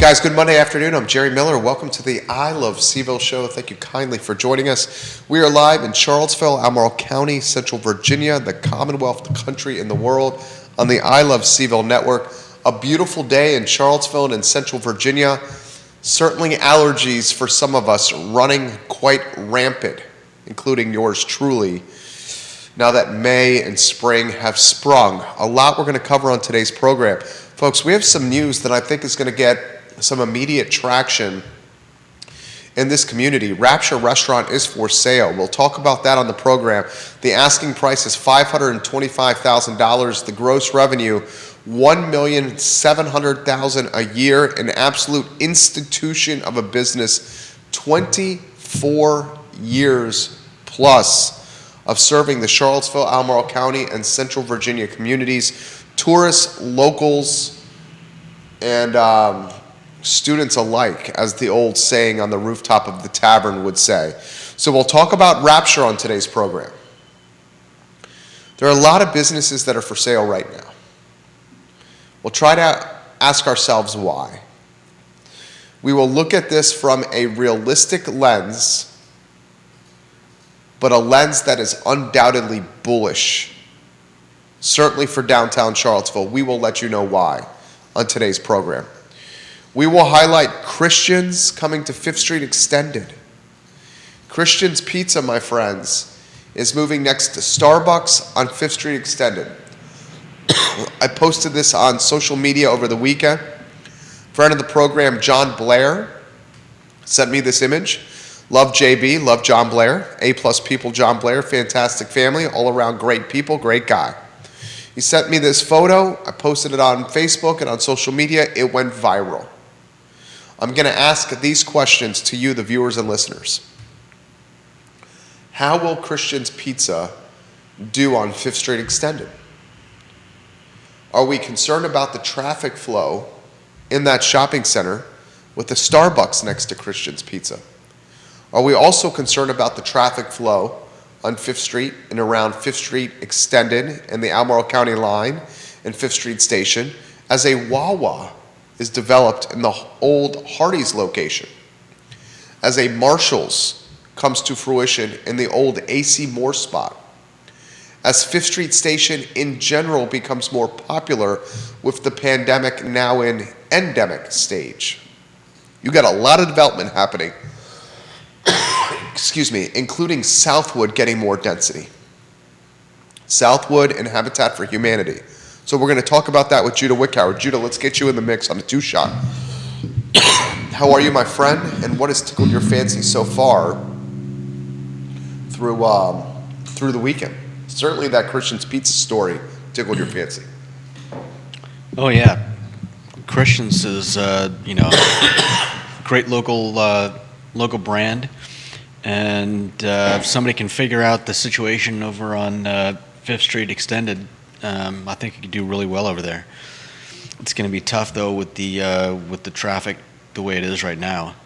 guys, good Monday afternoon. I'm Jerry Miller. Welcome to the I Love CVille Show. Thank you kindly for joining us. We are live in Charlottesville, Albemarle County, Central Virginia, the Commonwealth, the country, and the world on the I Love CVille Network. A beautiful day in Charlottesville and in Central Virginia. Certainly allergies for some of us running quite rampant, including yours truly, now that May and spring have sprung. A lot we're going to cover on today's program. Folks, we have some news that I think is going to get some immediate traction in this community. Rapture Restaurant is for sale. We'll talk about that on the program. The asking price is $525,000. The gross revenue, $1,700,000 a year. An absolute institution of a business, 24 years plus of serving the Charlottesville, Albemarle County, and Central Virginia communities. Tourists, locals, and students alike, as the old saying on the rooftop of the tavern would say. So we'll talk about Rapture on today's program. There are a lot of businesses that are for sale right now. We'll try to ask ourselves why. We will look at this from a realistic lens, but a lens that is undoubtedly bullish. Certainly for downtown Charlottesville. We will let you know why on today's program. We will highlight Christians coming to 5th Street Extended. Christian's Pizza, my friends, is moving next to Starbucks on 5th Street Extended. I posted this on social media over the weekend. Friend of the program, John Blair, sent me this image. Love JB, love John Blair. A-plus people, John Blair, fantastic family, all around great people, great guy. He sent me this photo. I posted it on Facebook and on social media. It went viral. I'm going to ask these questions to you, the viewers and listeners. How will Christian's Pizza do on 5th Street Extended? Are we concerned about the traffic flow in that shopping center with the Starbucks next to Christian's Pizza? Are we also concerned about the traffic flow on 5th Street and around 5th Street Extended and the Albemarle County line and 5th Street Station as a Wawa is developed in the old Hardee's location, as a Marshall's comes to fruition in the old AC Moore spot, as 5th Street Station in general becomes more popular with the pandemic now in endemic stage. You got a lot of development happening, including Southwood getting more density. Southwood and Habitat for Humanity. So we're going to talk about that with Judah Wickhauer. Judah, let's get you in the mix on a two-shot. How are you, my friend? And what has tickled your fancy so far through the weekend? Certainly that Christian's Pizza story tickled your fancy. Oh, yeah. Christian's is, great local brand. And if somebody can figure out the situation over on 5th Street Extended, I think you could do really well over there. It's going to be tough though with the traffic the way it is right now.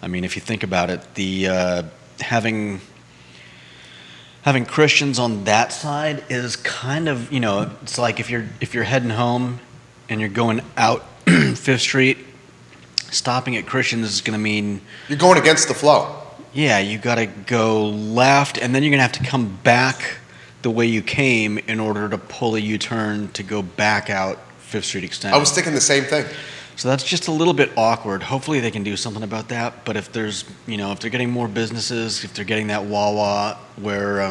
I mean, if you think about it, the having Christians on that side is kind of, it's like if you're heading home and you're going out 5th Street, stopping at Christians is going to mean you're going against the flow. Yeah, you got to go left, and then you're going to have to come back the way you came in order to pull a U-turn to go back out 5th Street Extended. I was thinking the same thing. So that's just a little bit awkward. Hopefully they can do something about that. But if there's, if they're getting more businesses, if they're getting that Wawa where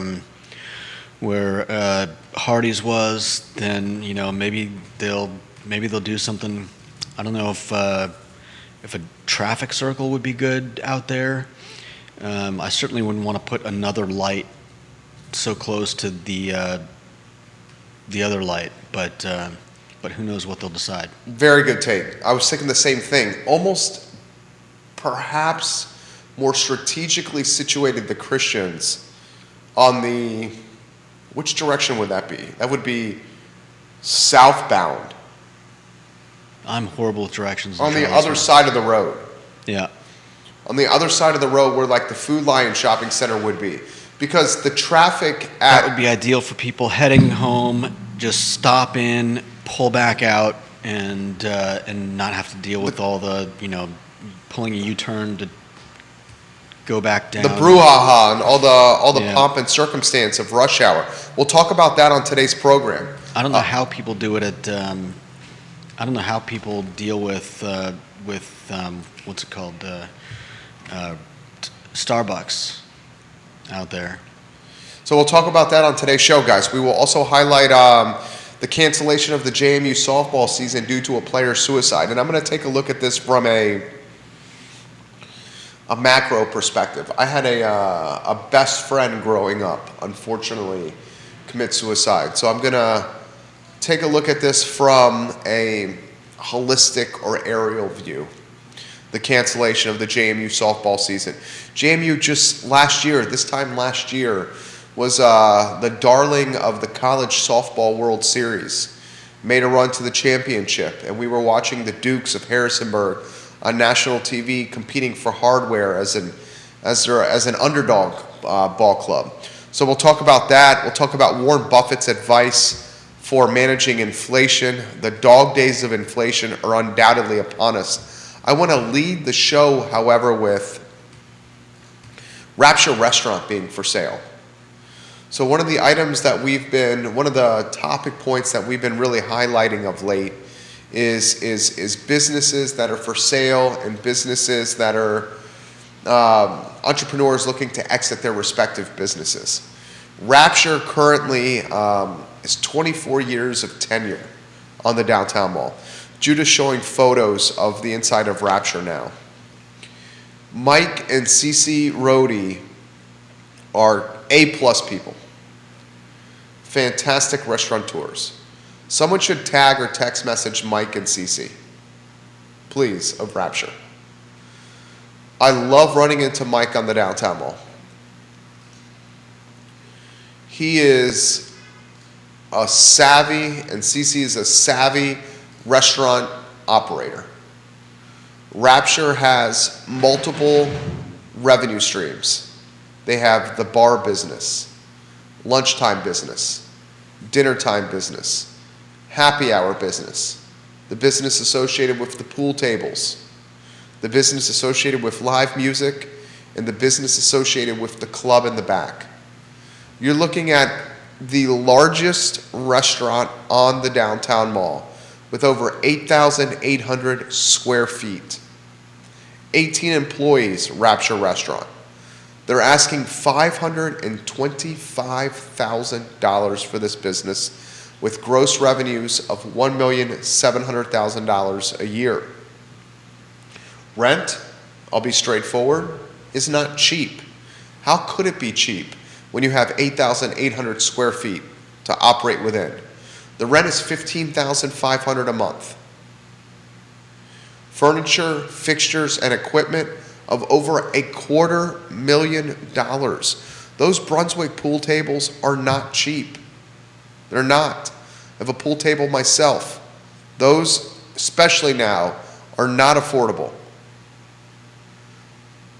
Hardee's was, then maybe they'll do something. I don't know if a traffic circle would be good out there. I certainly wouldn't want to put another light so close to the other light, but who knows what they'll decide. Very good take. I was thinking the same thing. Almost, perhaps, more strategically situated the Christians on which direction would that be? That would be southbound. I'm horrible with directions. On the other side of the road. Yeah. On the other side of the road where like the Food Lion shopping center would be. Because the traffic at... That would be ideal for people heading home, just stop in, pull back out, and not have to deal with all the, pulling a U-turn to go back down. The brouhaha and all the Yeah. pomp and circumstance of rush hour. We'll talk about that on today's program. I don't know how people do it at. I don't know how people deal with what's it called, Starbucks out there. So we'll talk about that on today's show, guys. We will also highlight the cancellation of the JMU softball season due to a player's suicide. And I'm going to take a look at this from a macro perspective. I had a best friend growing up, unfortunately, commit suicide. So I'm going to take a look at this from a holistic or aerial view. The cancellation of the JMU softball season. JMU just this time last year, was the darling of the college softball World Series. Made a run to the championship, and we were watching the Dukes of Harrisonburg on national TV competing for hardware as an underdog ball club. So we'll talk about that. We'll talk about Warren Buffett's advice for managing inflation. The dog days of inflation are undoubtedly upon us. I want to lead the show, however, with Rapture Restaurant being for sale. So one of the topic points that we've been really highlighting of late is businesses that are for sale and businesses that are entrepreneurs looking to exit their respective businesses. Rapture currently is 24 years of tenure on the downtown mall. Judah's showing photos of the inside of Rapture now. Mike and Cece Rohde are A-plus people. Fantastic restaurateurs. Someone should tag or text message Mike and Cece, please, of Rapture. I love running into Mike on the downtown mall. He is a savvy, and Cece is a savvy restaurant operator. Rapture has multiple revenue streams. They have the bar business, lunchtime business, dinner time business, happy hour business, the business associated with the pool tables, the business associated with live music, and the business associated with the club in the back. You're looking at the largest restaurant on the downtown mall with over 8,800 square feet. 18 employees, Rapture Restaurant. They're asking $525,000 for this business with gross revenues of $1,700,000 a year. Rent, I'll be straightforward, is not cheap. How could it be cheap when you have 8,800 square feet to operate within? The rent is $15,500 a month. Furniture, fixtures, and equipment of over $250,000. Those Brunswick pool tables are not cheap. They're not. I have a pool table myself. Those, especially now, are not affordable.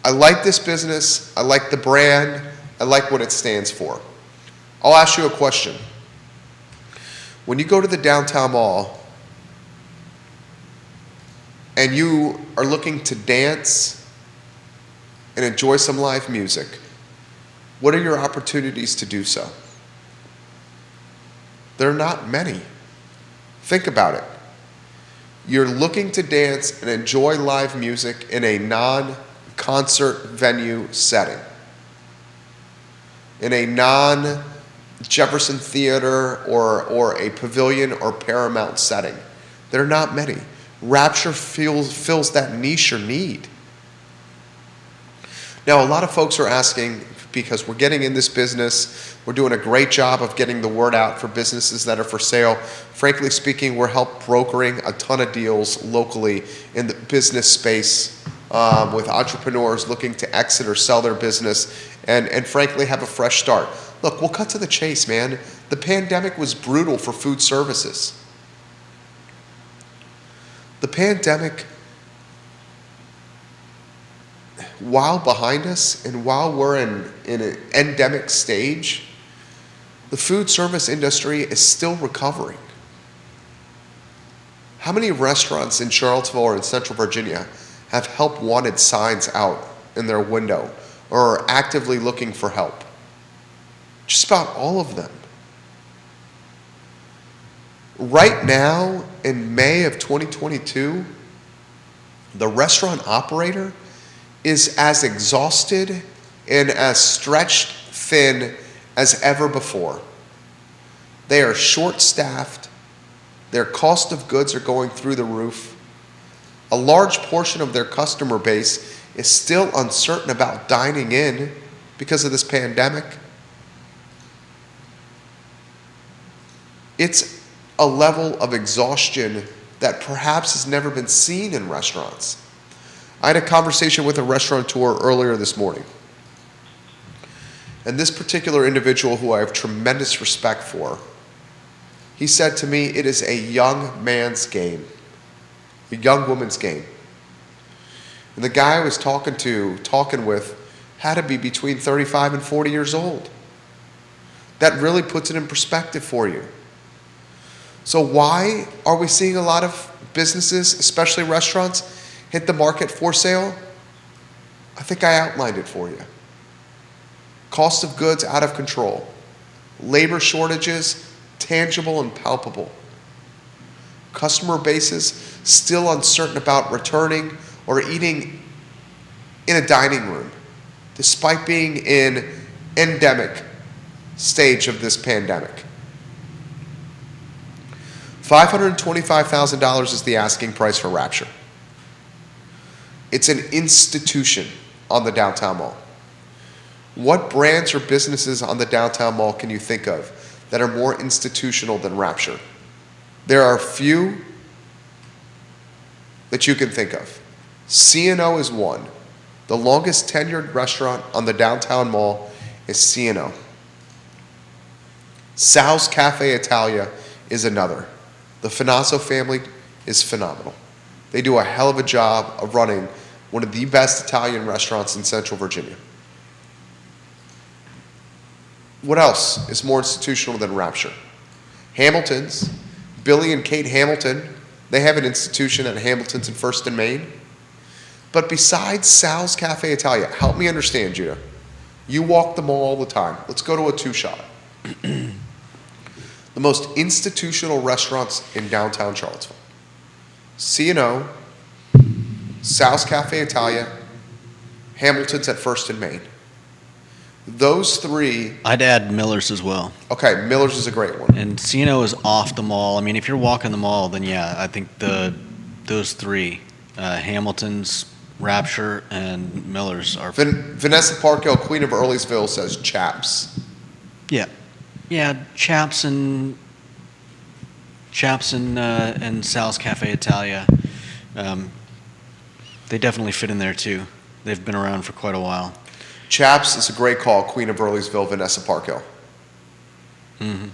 I like this business. I like the brand. I like what it stands for. I'll ask you a question. When you go to the downtown mall and you are looking to dance and enjoy some live music, what are your opportunities to do so? There are not many. Think about it. You're looking to dance and enjoy live music in a non-concert venue setting, in a non-Jefferson Theater or a Pavilion or Paramount setting. There are not many. Rapture fills that niche or need. Now, a lot of folks are asking, because we're getting in this business, we're doing a great job of getting the word out for businesses that are for sale. Frankly speaking, we're help brokering a ton of deals locally in the business space with entrepreneurs looking to exit or sell their business and frankly have a fresh start. Look, we'll cut to the chase, man. The pandemic was brutal for food services. The pandemic, while behind us and while we're in an endemic stage, the food service industry is still recovering. How many restaurants in Charlottesville or in Central Virginia have help wanted signs out in their window or are actively looking for help? Just about all of them. Right now, in May of 2022, the restaurant operator is as exhausted and as stretched thin as ever before. They are short-staffed. Their cost of goods are going through the roof. A large portion of their customer base is still uncertain about dining in because of this pandemic. It's a level of exhaustion that perhaps has never been seen in restaurants. I had a conversation with a restaurateur earlier this morning. And this particular individual, who I have tremendous respect for, he said to me, it is a young man's game, a young woman's game. And the guy I was talking with, had to be between 35 and 40 years old. That really puts it in perspective for you. So why are we seeing a lot of businesses, especially restaurants, hit the market for sale? I think I outlined it for you. Cost of goods out of control. Labor shortages, tangible and palpable. Customer bases still uncertain about returning or eating in a dining room, despite being in endemic stage of this pandemic. $525,000 is the asking price for Rapture. It's an institution on the downtown mall. What brands or businesses on the downtown mall can you think of that are more institutional than Rapture? There are few that you can think of. C&O is one. The longest tenured restaurant on the downtown mall is C&O. Sal's Cafe Italia is another. The Finazzo family is phenomenal. They do a hell of a job of running one of the best Italian restaurants in Central Virginia. What else is more institutional than Rapture? Hamilton's, Billy and Kate Hamilton, they have an institution at Hamilton's in First and Main. But besides Sal's Cafe Italia, help me understand, Judah. You walk the mall all the time. Let's go to a two-shot. The most institutional restaurants in downtown Charlottesville. C&O, Sal's Cafe Italia, Hamilton's at First and Main. Those three. I'd add Miller's as well. Okay, Miller's is a great one. And C&O is off the mall. I mean, if you're walking the mall, then yeah, I think those three, Hamilton's, Rapture, and Miller's are. Vanessa Parkhill, Queen of Earlysville, says Chaps. Yeah. Yeah, Chaps and Sal's Cafe Italia, they definitely fit in there too. They've been around for quite a while. Chaps is a great call, Queen of Earlysville, Vanessa Parkhill. Mm-hmm.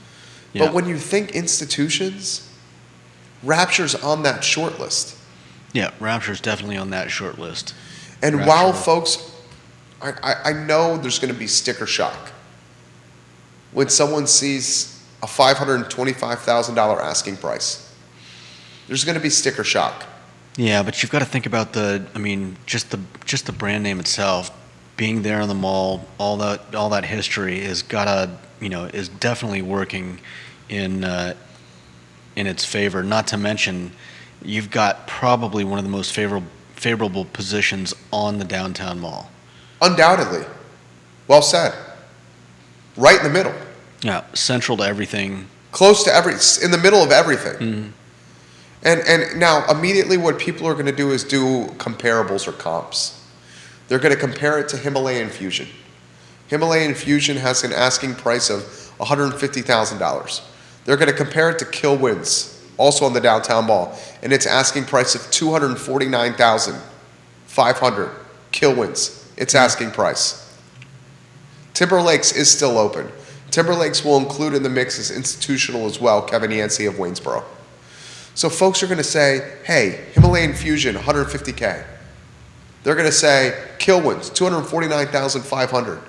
Yeah. But when you think institutions, Rapture's on that short list. Yeah, Rapture's definitely on that short list. And Rapture. while folks, I know there's going to be sticker shock when someone sees a $525,000 asking price. There's going to be sticker shock. Yeah, but you've got to think about just the brand name itself, being there on the mall, all that history is definitely working in its favor. Not to mention, you've got probably one of the most favorable positions on the downtown mall. Undoubtedly. Well said. Right in the middle. Yeah, central to everything. Close to in the middle of everything. Mm-hmm. And now immediately what people are going to do is do comparables or comps. They're going to compare it to Himalayan Fusion. Himalayan Fusion has an asking price of $150,000. They're going to compare it to Kilwin's, also on the downtown mall, and its asking price of $249,500. Kilwin's, its asking price. Timberlake's is still open. Timberlake's will include in the mix as institutional as well, Kevin Yancey of Waynesboro. So folks are going to say, hey, Himalayan Fusion, $150K. They're going to say, Kilwin's, $249,500.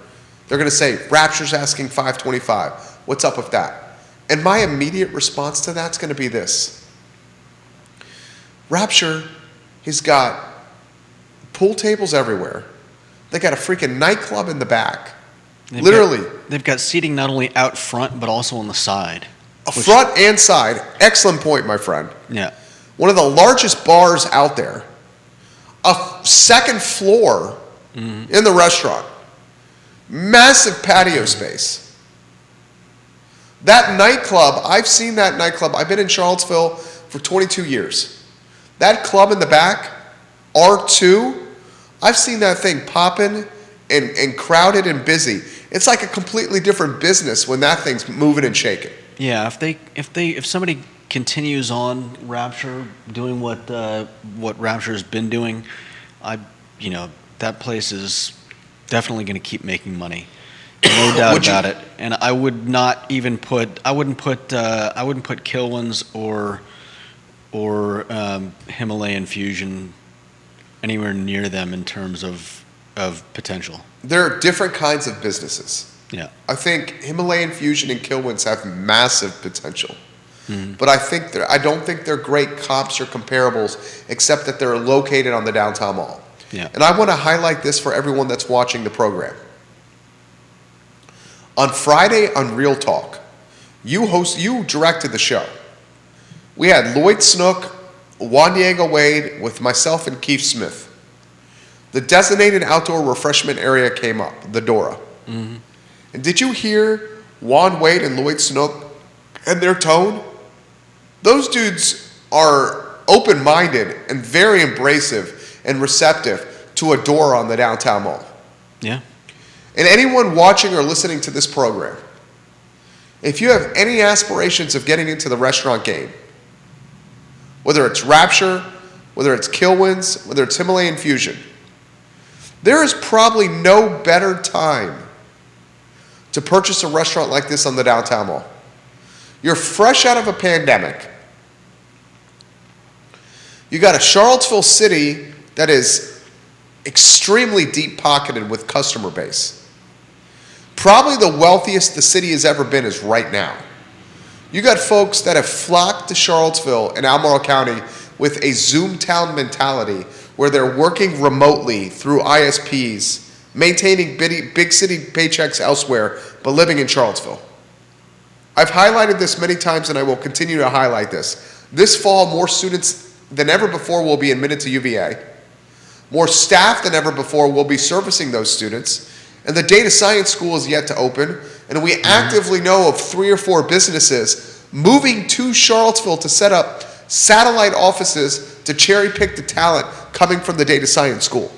They're going to say, Rapture's asking $525. What's up with that? And my immediate response to that's going to be this. Rapture has got pool tables everywhere. They got a freaking nightclub in the back. They've got seating not only out front, but also on the side. Front and side. Excellent point, my friend. Yeah. One of the largest bars out there. A second floor in the restaurant. Massive patio space. That nightclub, I've seen that nightclub. I've been in Charlottesville for 22 years. That club in the back, R2, I've seen that thing popping and crowded and busy. It's like a completely different business when that thing's moving and shaking. Yeah, if somebody continues on Rapture doing what Rapture's been doing, that place is definitely going to keep making money, no doubt about it. And I wouldn't put Kilwin's or Himalayan Fusion anywhere near them in terms of potential. There are different kinds of businesses. Yeah. I think Himalayan Fusion and Kilwin's have massive potential. But I don't think they're great comps or comparables, except that they're located on the downtown mall. Yeah. And I want to highlight this for everyone that's watching the program. On Friday on Real Talk, you directed the show. We had Lloyd Snook, Juan Diego Wade with myself and Keith Smith. The designated outdoor refreshment area came up, the Dora. And did you hear Juan Wade and Lloyd Snook and their tone? Those dudes are open-minded and very abrasive and receptive to a Dora on the downtown mall. Yeah. And anyone watching or listening to this program, if you have any aspirations of getting into the restaurant game, whether it's Rapture, whether it's Kilwin's, whether it's Himalayan Fusion, there is probably no better time to purchase a restaurant like this on the downtown mall. You're fresh out of a pandemic. You got a Charlottesville city that is extremely deep-pocketed with customer base. Probably the wealthiest the city has ever been is right now. You got folks that have flocked to Charlottesville and Albemarle County with a Zoomtown mentality where they're working remotely through ISPs, maintaining big city paychecks elsewhere, but living in Charlottesville. I've highlighted this many times and I will continue to highlight this. This fall, more students than ever before will be admitted to UVA. More staff than ever before will be servicing those students. And the data science school is yet to open. And we actively know of 3 or 4 businesses moving to Charlottesville to set up satellite offices to cherry pick the talent coming from the data science school.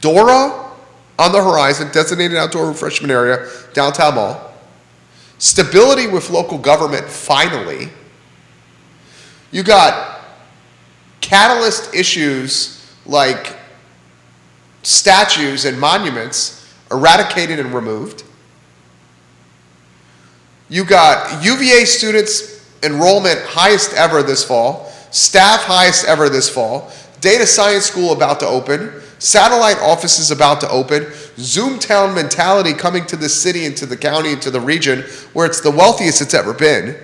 Dora on the horizon, designated outdoor refreshment area, downtown mall. Stability with local government, finally. You got catalyst issues like statues and monuments eradicated and removed. You got UVA students enrollment highest ever this fall, staff highest ever this fall, data science school about to open, satellite offices about to open, Zoomtown mentality coming to the city and to the county and to the region where it's the wealthiest it's ever been.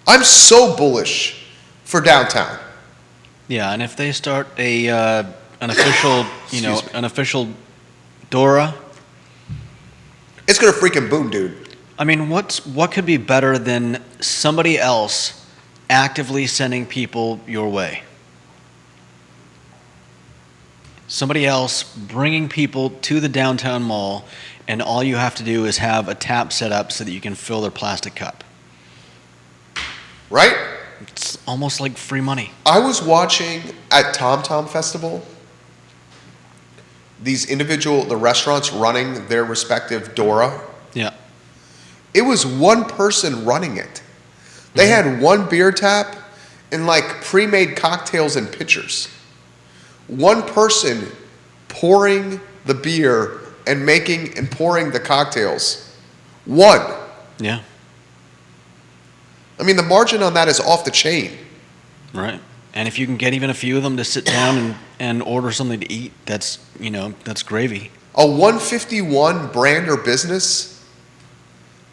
I'm so bullish for downtown. Yeah, and if they start an official, an official Dora, it's gonna freaking boom, dude. I mean, what could be better than somebody else actively sending people your way? Somebody else bringing people to the downtown mall, and all you have to do is have a tap set up so that you can fill their plastic cup. Right? It's almost like free money. I was watching at Tom Tom Festival the restaurants running their respective Dora. Yeah. It was one person running it. They had one beer tap and like pre-made cocktails and pitchers. One person pouring the beer and making and pouring the cocktails. One. Yeah. I mean, the margin on that is off the chain. Right. And if you can get even a few of them to sit down and order something to eat, that's gravy. A 151 brand or business,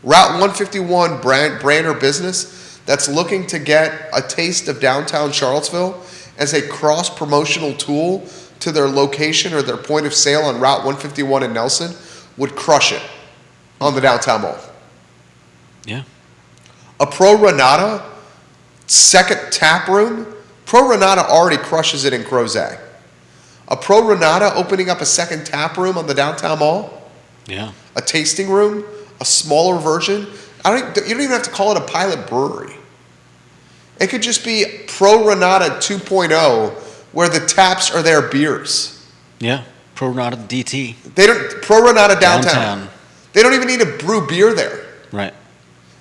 Route 151 brand or business that's looking to get a taste of downtown Charlottesville as a cross-promotional tool to their location or their point of sale on Route 151 in Nelson would crush it on the downtown mall. Yeah. A ProRenata second tap room, ProRenata already crushes it in Crozet. A ProRenata opening up a second tap room on the downtown mall, Yeah. a tasting room, a smaller version. You don't even have to call it a pilot brewery. It could just be ProRenata 2.0, where the taps are their beers. Yeah. ProRenata DT. They don't ProRenata downtown. Downtown. They don't even need to brew beer there, Right.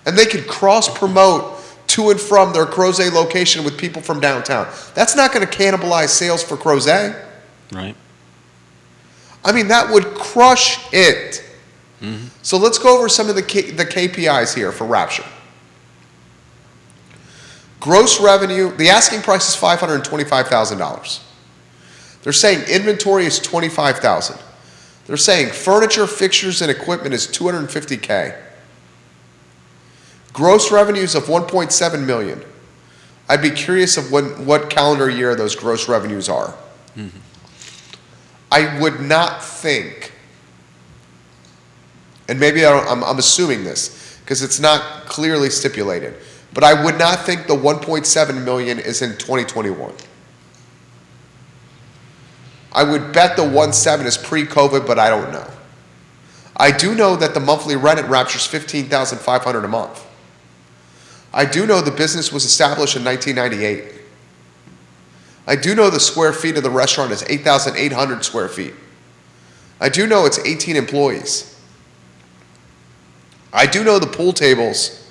and they could cross promote to and from their Crozet location with people from downtown. That's not going to cannibalize sales for Crozet. Right. I mean, that would crush it. So let's go over some of the KPIs here for Rapture. Gross revenue, the asking price is $525,000. They're saying inventory is $25,000. They're saying furniture, fixtures, and equipment is $250K. Gross revenues of $1.7 million. I'd be curious of what calendar year those gross revenues are. I would not think, and maybe I'm assuming this because it's not clearly stipulated, but I would not think the 1.7 million is in 2021. I would bet the 1.7 is pre-COVID, but I don't know. I do know that the monthly rent at Rapture is $15,500 a month. I do know the business was established in 1998. I do know the square feet of the restaurant is 8,800 square feet. I do know it's 18 employees. I do know the pool tables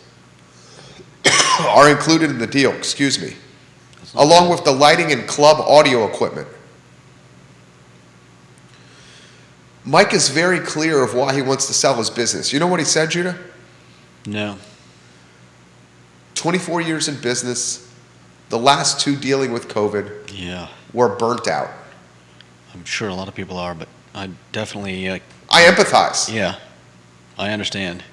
are included in the deal, excuse me, along with the lighting and club audio equipment. Mike is very clear of why he wants to sell his business. You know what he said, Judah? No. 24 years in business, the last 2 dealing with COVID, Yeah. were burnt out. I'm sure a lot of people are, but I definitely, I empathize. yeah. I understand.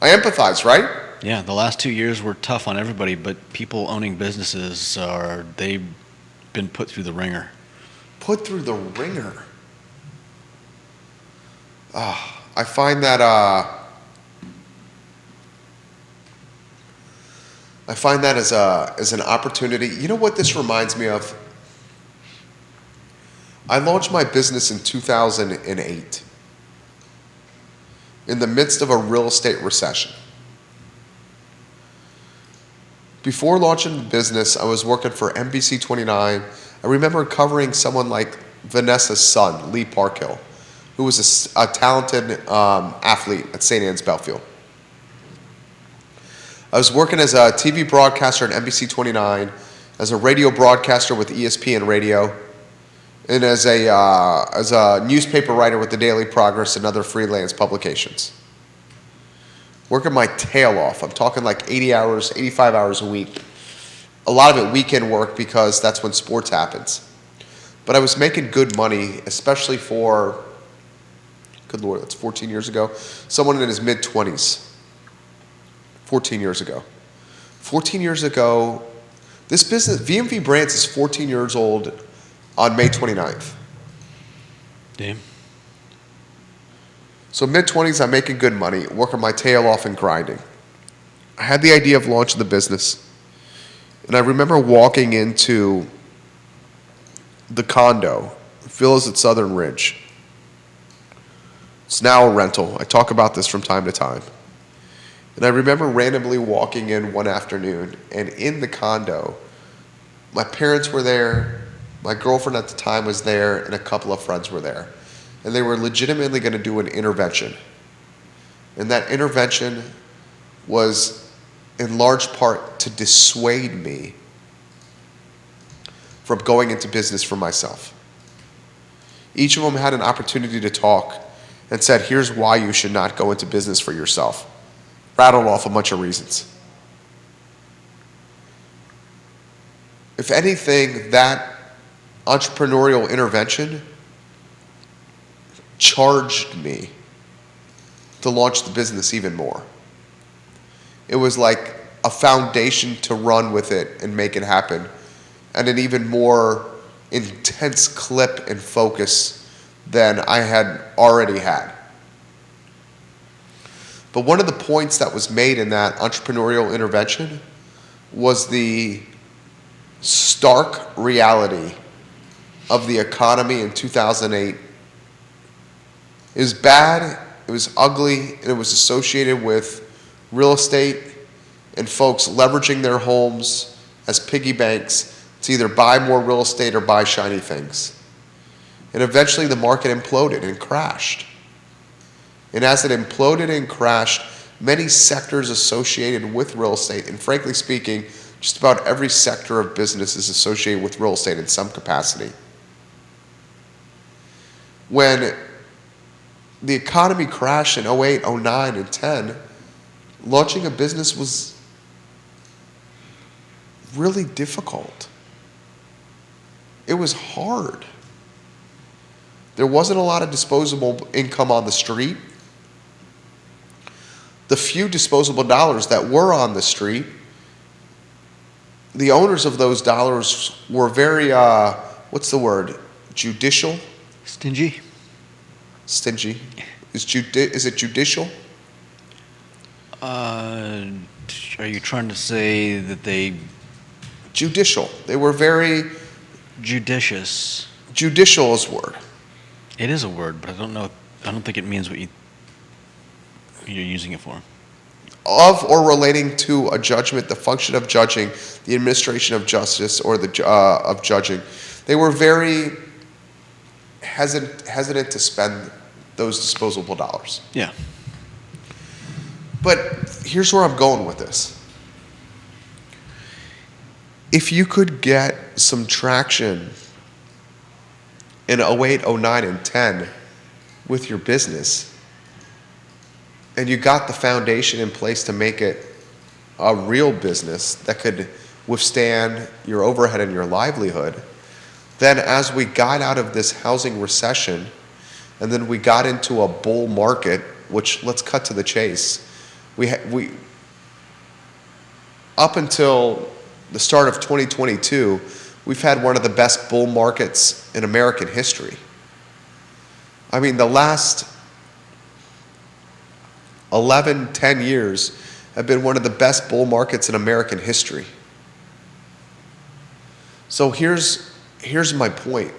I empathize, right? Yeah, the last 2 years were tough on everybody, but people owning businesses they've been put through the ringer. Put through the ringer. I find that as an opportunity. You know what this reminds me of? I launched my business in 2008 in the midst of a real estate recession. Before launching the business, I was working for NBC 29. I remember covering someone like Vanessa's son, Lee Parkhill, who was a talented athlete at St. Anne's Belfield. I was working as a TV broadcaster at NBC 29, as a radio broadcaster with ESPN Radio, and as a newspaper writer with the Daily Progress and other freelance publications. Working my tail off. I'm talking like 80 hours, 85 hours a week. A lot of it weekend work because that's when sports happens. But I was making good money, especially for, good Lord, that's 14 years ago, someone in his mid-20s. 14 years ago. 14 years ago, this business, VMV Brands, is 14 years old on May 29th. Damn. So mid-20s, I'm making good money, working my tail off and grinding. I had the idea of launching the business, and I remember walking into the condo, Villas at Southern Ridge. It's now a rental. I talk about this from time to time. And I remember randomly walking in one afternoon, and in the condo, my parents were there, my girlfriend at the time was there, and a couple of friends were there. And they were legitimately going to do an intervention. And that intervention was in large part to dissuade me from going into business for myself. Each of them had an opportunity to talk and said, here's why you should not go into business for yourself. Rattled off a bunch of reasons. If anything, that entrepreneurial intervention charged me to launch the business even more. It was like a foundation to run with it and make it happen, and an even more intense clip and focus than I had already had. But one of the points that was made in that entrepreneurial intervention was the stark reality of the economy in 2008. It was bad, it was ugly, and it was associated with real estate and folks leveraging their homes as piggy banks to either buy more real estate or buy shiny things. And eventually the market imploded and crashed. And as it imploded and crashed, many sectors associated with real estate, and frankly speaking, just about every sector of business is associated with real estate in some capacity. When the economy crashed in 08, 09, and 10, launching a business was really difficult. It was hard. There wasn't a lot of disposable income on the street. The few disposable dollars that were on the street, the owners of those dollars were very, what's the word? Judicial? Stingy? Stingy. Is it judicial? Are you trying to say that they... Judicial. They were very... Judicious. Judicial is a word. It is a word, but I don't think it means what you're using it for. Of or relating to a judgment, the function of judging, the administration of justice, or of judging. They were very hesitant to spend those disposable dollars. Yeah. But here's where I'm going with this. If you could get some traction in 08, 09, and 10 with your business, and you got the foundation in place to make it a real business that could withstand your overhead and your livelihood, then as we got out of this housing recession, and then we got into a bull market, which, let's cut to the chase, we up until the start of 2022, we've had one of the best bull markets in American history. I mean, the last 11, 10 years have been one of the best bull markets in American history. So here's my point.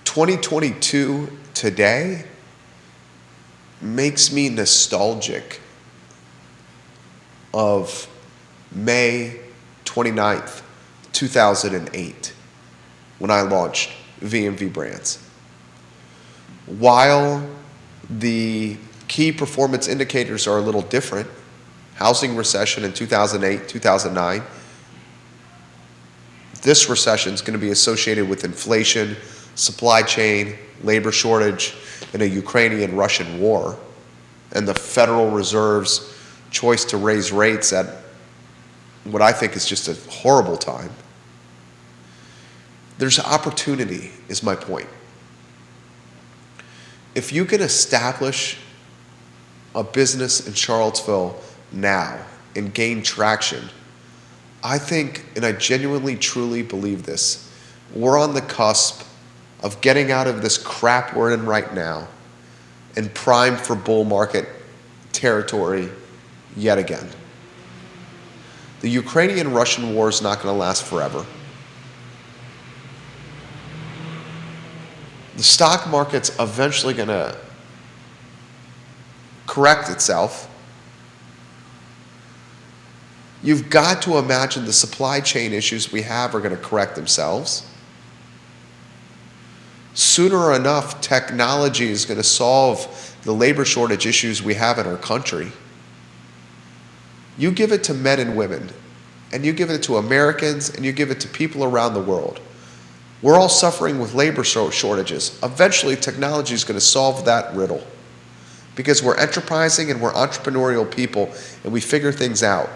2022 today makes me nostalgic of May 29th, 2008, when I launched V&V Brands. While the key performance indicators are a little different, housing recession in 2008, 2009, this recession is going to be associated with inflation, supply chain, labor shortage, and a Ukrainian-Russian war, and the Federal Reserve's choice to raise rates at what I think is just a horrible time. There's opportunity, is my point. If you can establish a business in Charlottesville now and gain traction, I think, and I genuinely, truly believe this, we're on the cusp of getting out of this crap we're in right now and primed for bull market territory yet again. The Ukrainian-Russian war is not going to last forever. The stock market's eventually going to correct itself. You've got to imagine the supply chain issues we have are going to correct themselves. Sooner enough, technology is going to solve the labor shortage issues we have in our country. You give it to men and women, and you give it to Americans, and you give it to people around the world. We're all suffering with labor shortages. Eventually, technology is going to solve that riddle because we're enterprising and we're entrepreneurial people, and we figure things out.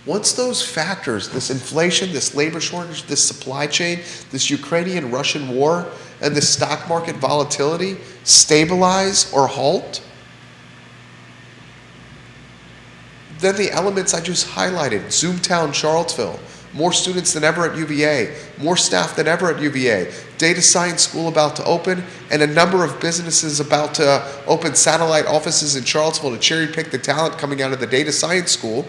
Once those factors, this inflation, this labor shortage, this supply chain, this Ukrainian-Russian war, and this stock market volatility stabilize or halt, then the elements I just highlighted, Zoomtown, Charlottesville, more students than ever at UVA, more staff than ever at UVA, data science school about to open, and a number of businesses about to open satellite offices in Charlottesville to cherry pick the talent coming out of the data science school,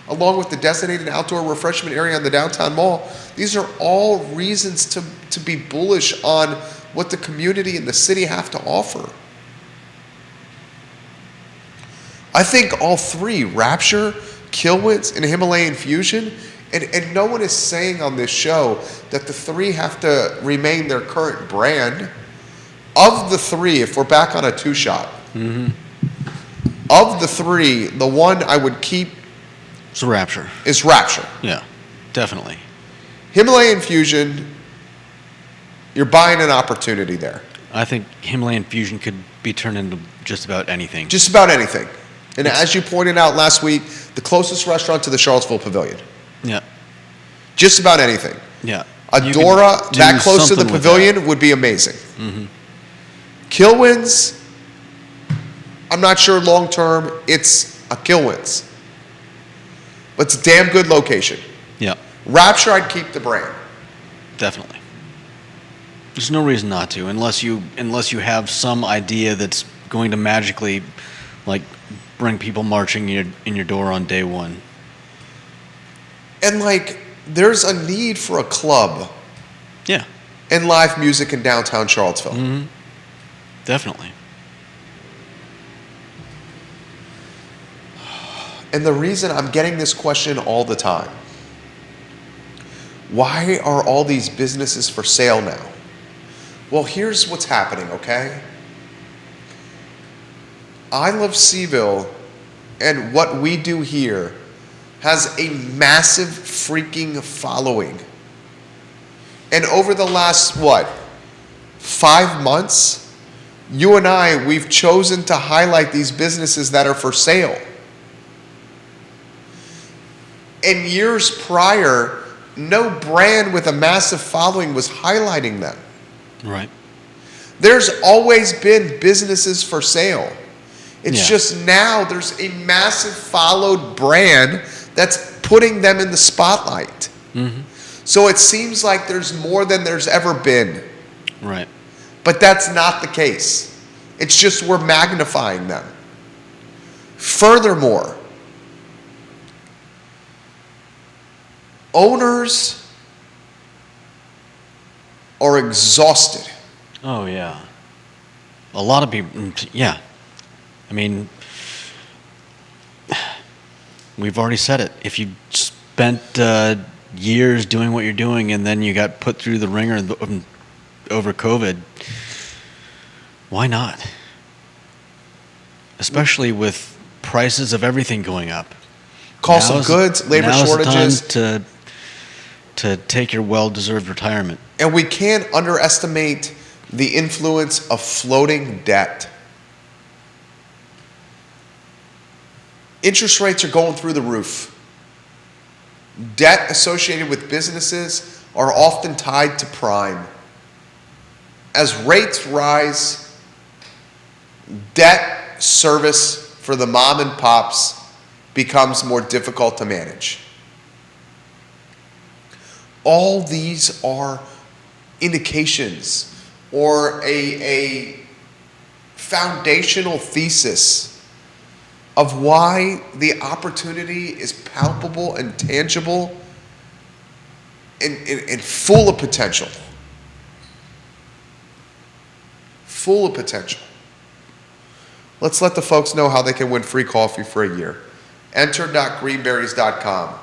along with the designated outdoor refreshment area on the downtown mall. These are all reasons to be bullish on what the community and the city have to offer. I think all three, Rapture, Kilwin, and Himalayan Fusion, and no one is saying on this show that the three have to remain their current brand. Of the three, if we're back on a two-shot, of the three, the one I would keep It's Rapture. is Rapture. Yeah, definitely. Himalayan Fusion, you're buying an opportunity there. I think Himalayan Fusion could be turned into just about anything. Just about anything. And as you pointed out last week, the closest restaurant to the Charlottesville Pavilion. Yeah, Just about anything. yeah. A You Dora could do that close to the something with pavilion would be amazing. Mhm. Kilwin's, I'm not sure long term it's a Kilwin's. But it's a damn good location. Yeah, Rapture, I'd keep the brand. definitely. There's no reason not to, unless you have some idea that's going to magically, like, bring people marching in your door on day one. And like, there's a need for a club Yeah, and live music in downtown Charlottesville. mm-hmm. Definitely. And the reason I'm getting this question all the time, why are all these businesses for sale now? Well, here's what's happening, okay? I Love CVille and what we do here has a massive freaking following. And over the last, 5 months, you and I, we've chosen to highlight these businesses that are for sale. In years prior, no brand with a massive following was highlighting them. Right. There's always been businesses for sale. It's Yeah. just now there's a massive followed brand that's putting them in the spotlight. Mm-hmm. So it seems like there's more than there's ever been. Right. But that's not the case. It's just we're magnifying them. Furthermore, owners are exhausted. Oh yeah. A lot of people. Yeah. I mean, we've already said it. If you spent years doing what you're doing and then you got put through the ringer over COVID, why not? Especially with prices of everything going up. Cost of goods, labor shortages. Now's the time to take your well-deserved retirement. And we can't underestimate the influence of floating debt. Interest rates are going through the roof. Debt associated with businesses are often tied to prime. As rates rise, debt service for the mom and pops becomes more difficult to manage. All these are indications or a foundational thesis of why the opportunity is palpable and tangible and full of potential. Full of potential. Let's let the folks know how they can win free coffee for a year. Enter.greenberries.com.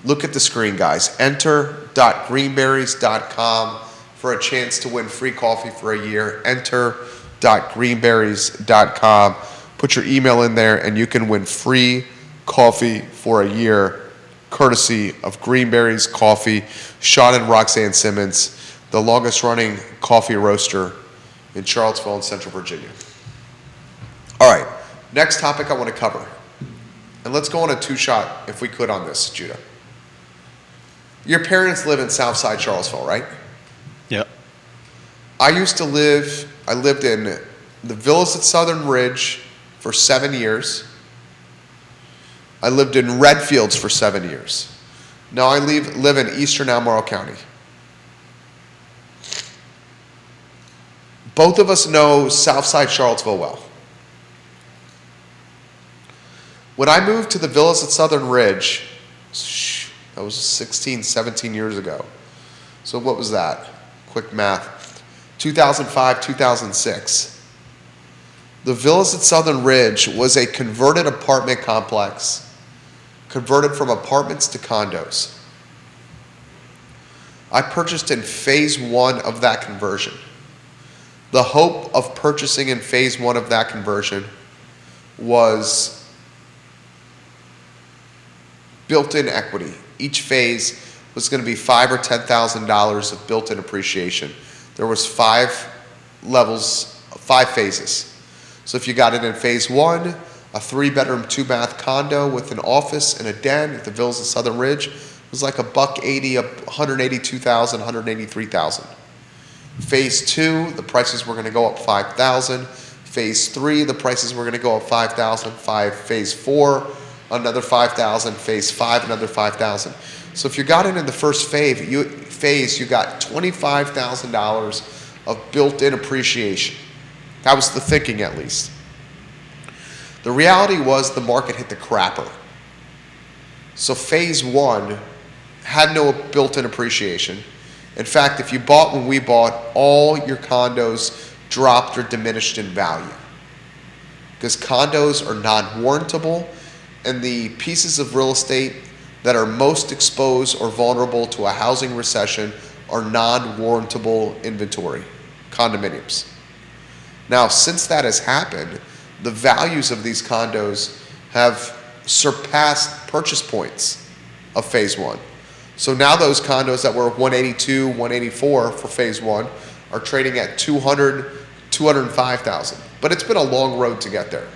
Look at the screen, guys. Enter.greenberries.com for a chance to win free coffee for a year. Enter.greenberries.com. Put your email in there and you can win free coffee for a year, courtesy of Greenberries Coffee, Sean and Roxanne Simmons, the longest running coffee roaster in Charlottesville and Central Virginia. All right, next topic I want to cover. And let's go on a two-shot, if we could, on this, Judah. Your parents live in Southside Charlottesville, right? Yep. I lived in the Villas at Southern Ridge for 7 years. I lived in Redfields for 7 years. Now I live in eastern Albemarle County. Both of us know Southside Charlottesville well. When I moved to the villas at Southern Ridge, that was 16, 17 years ago. So what was that? Quick math. 2005, 2006. The villas at Southern Ridge was a converted apartment complex, converted from apartments to condos. I purchased in phase 1 of that conversion. The hope of purchasing in phase 1 of that conversion was built-in equity. Each phase was going to be $5,000 or $10,000 of built-in appreciation. There was 5 levels, 5 phases. So if you got it in phase 1, a 3-bedroom, 2-bath condo with an office and a den at the villas of Southern Ridge, it was like $180, $182,000, $183,000. Phase 2, the prices were going to go up $5,000. Phase 3, the prices were going to go up $5,000. Phase 4, another $5,000. Phase 5, another $5,000. So if you got it in the first phase, you got $25,000 of built-in appreciation. That was the thinking, at least. The reality was the market hit the crapper. So phase 1 had no built-in appreciation. In fact, if you bought when we bought, all your condos dropped or diminished in value. Because condos are non-warrantable, and the pieces of real estate that are most exposed or vulnerable to a housing recession are non-warrantable inventory, condominiums. Now, since that has happened, the values of these condos have surpassed purchase points of phase 1. So now those condos that were 182, 184 for phase 1 are trading at 200, 205,000. But it's been a long road to get there.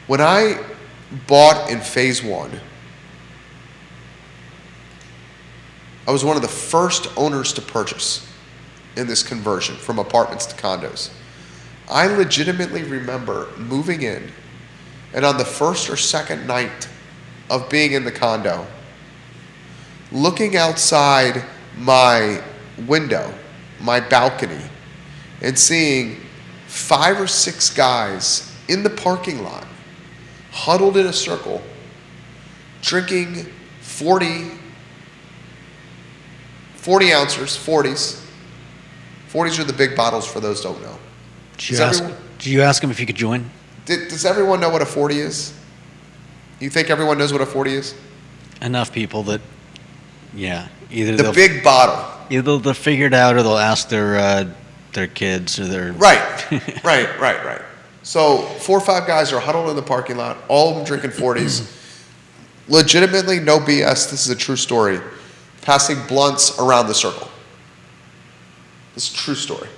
When I bought in phase 1, I was one of the first owners to purchase in this conversion from apartments to condos. I legitimately remember moving in, and on the first or second night of being in the condo, looking outside my window, my balcony, and seeing 5 or 6 guys in the parking lot, huddled in a circle, drinking 40 ounces, 40s. 40s are the big bottles for those who don't know. Did you ask him if you could join? Does everyone know what a 40 is? You think everyone knows what a 40 is? Enough people that, yeah, either The big bottle. either they'll figure it out or they'll ask their kids or their Right. So 4 or 5 guys are huddled in the parking lot, all of them drinking 40s. Legitimately, no BS, this is a true story. Passing blunts around the circle. This is a true story.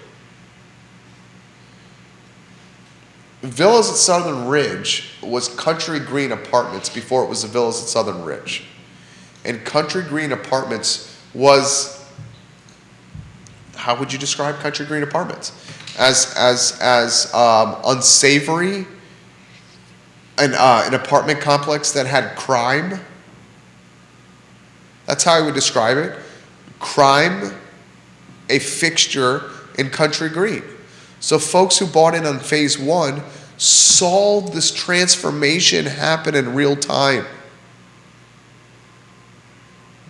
Villas at Southern Ridge was Country Green Apartments before it was the Villas at Southern Ridge. And Country Green Apartments was, how would you describe Country Green Apartments? As unsavory, an apartment complex that had crime. That's how I would describe it. Crime, a fixture in Country Green. So folks who bought in on phase 1 saw this transformation happen in real time.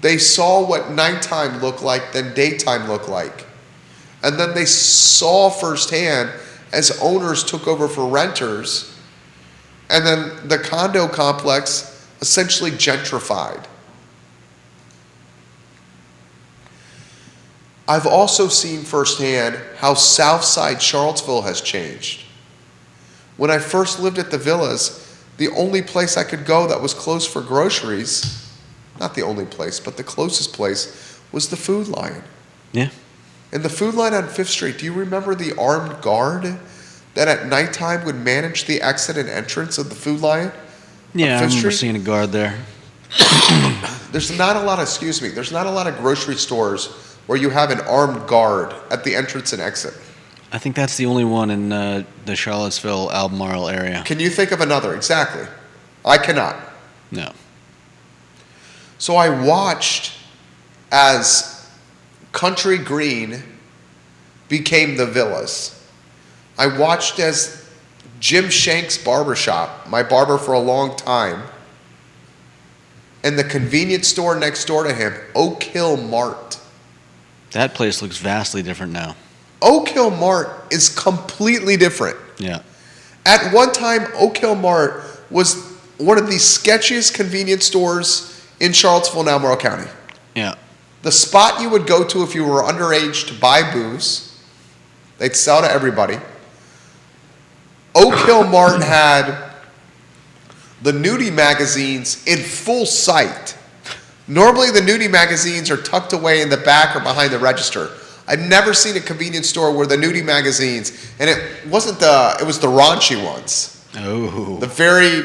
They saw what nighttime looked like, then daytime looked like. And then they saw firsthand as owners took over for renters, and then the condo complex essentially gentrified. I've also seen firsthand how Southside Charlottesville has changed. When I first lived at the villas, the only place I could go that was closed for groceries, not the only place, but the closest place, was the Food Lion. Yeah. And the Food Lion on 5th Street, do you remember the armed guard that at nighttime would manage the exit and entrance of the Food Lion? Yeah, I remember seeing a guard there. There's not a lot of grocery stores where you have an armed guard at the entrance and exit. I think that's the only one in the Charlottesville, Albemarle area. Can you think of another? Exactly. I cannot. No. So I watched as Country Green became the Villas. I watched as Jim Shank's barbershop, my barber for a long time, and the convenience store next door to him, Hill Mart. That place looks vastly different now. Hill Mart is completely different. Yeah. At one time, Hill Mart was one of the sketchiest convenience stores in Charlottesville and Albemarle County. Yeah. The spot you would go to if you were underage to buy booze, they'd sell to everybody. Hill Mart had the nudie magazines in full sight. Normally the nudie magazines are tucked away in the back or behind the register. I've never seen a convenience store where the nudie magazines, and it was the raunchy ones. Oh. The very,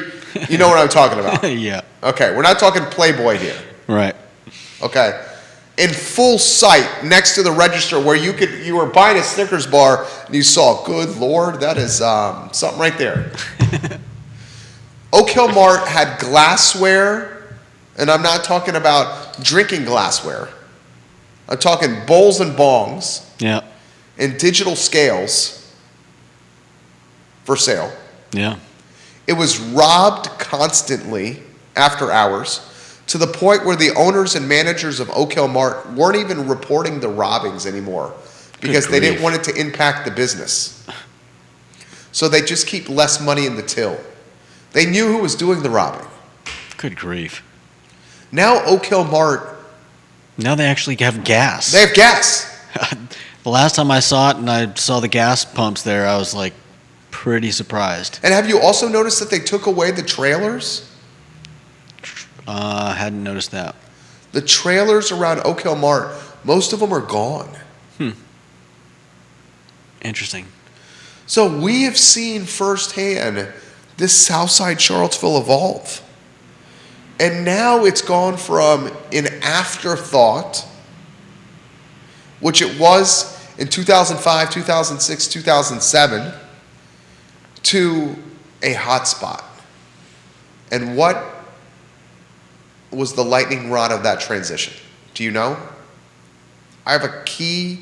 you know what I'm talking about. Yeah. Okay, we're not talking Playboy here. Right. Okay. In full sight next to the register where you were buying a Snickers bar and you saw, good Lord, that is something right there. Hill Mart had glassware, and I'm not talking about drinking glassware. I'm talking bowls and bongs Yeah. and digital scales for sale. Yeah. It was robbed constantly after hours, to the point where the owners and managers of Hill Mart weren't even reporting the robbings anymore because they didn't want it to impact the business. So they just keep less money in the till. They knew who was doing the robbing. Good grief. Now Hill Mart, Now they actually have gas. they have gas. The last time I saw it and I saw the gas pumps there, I was like pretty surprised. And have you also noticed that they took away the trailers? Hadn't noticed that. The trailers around Hill Mart, most of them are gone. Interesting. So we have seen firsthand this Southside Charlottesville evolve. And now it's gone from an afterthought, which it was in 2005, 2006, 2007, to a hotspot. And what was the lightning rod of that transition? Do you know? I have a key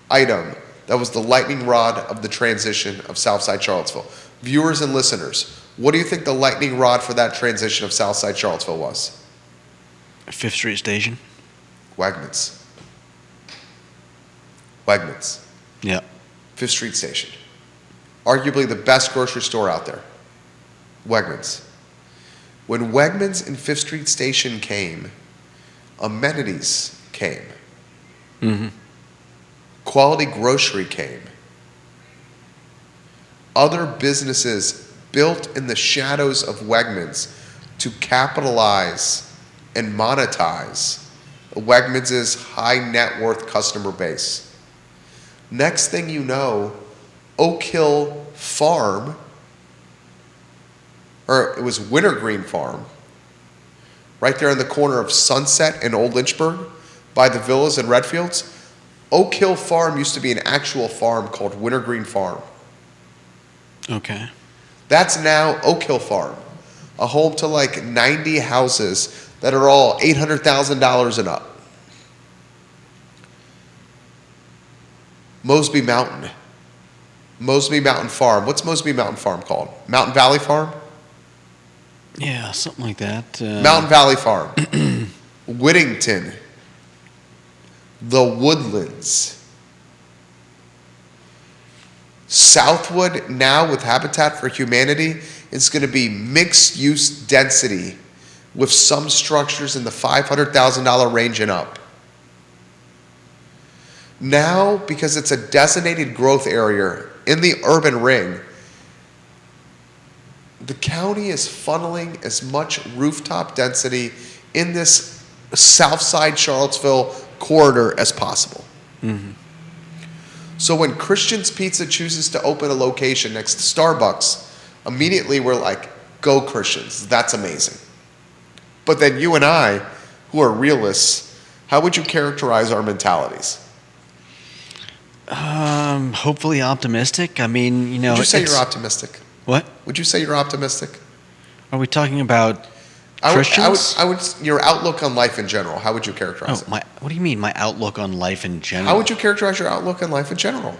item that was the lightning rod of the transition of Southside Charlottesville. Viewers and listeners, what do you think the lightning rod for that transition of Southside Charlottesville was? 5th Street Station? Wegmans. Wegmans. Yeah. 5th Street Station. Arguably the best grocery store out there. Wegmans. When Wegmans and 5th Street Station came, amenities came. Mm-hmm. Quality grocery came. Other businesses built in the shadows of Wegmans to capitalize and monetize Wegmans' high net worth customer base. Next thing you know, Oak Hill Farm, or it was Wintergreen Farm, right there in the corner of Sunset and Old Lynchburg by the villas and Redfields. Oak Hill Farm used to be an actual farm called Wintergreen Farm. Okay. That's now Oak Hill Farm, a home to like 90 houses that are all $800,000 and up. Mosby Mountain Farm. What's Mosby Mountain Farm called? Mountain Valley Farm? Yeah, something like that. Mountain Valley Farm. Whittington. The Woodlands. Southwood now with Habitat for Humanity is going to be mixed use density with some structures in the $500,000 range and up. Now, because it's a designated growth area in the urban ring, the county is funneling as much rooftop density in this Southside Charlottesville corridor as possible. Mm-hmm. So when Christian's Pizza chooses to open a location next to Starbucks, immediately we're like, go Christians, that's amazing. But then you and I, who are realists, how would you characterize our mentalities? Hopefully optimistic. I mean, you know. Would you say you're optimistic? What? Would you say you're optimistic? Are we talking about Christians? Your outlook on life in general, how would you characterize it? What do you mean, my outlook on life in general? How would you characterize your outlook on life in general?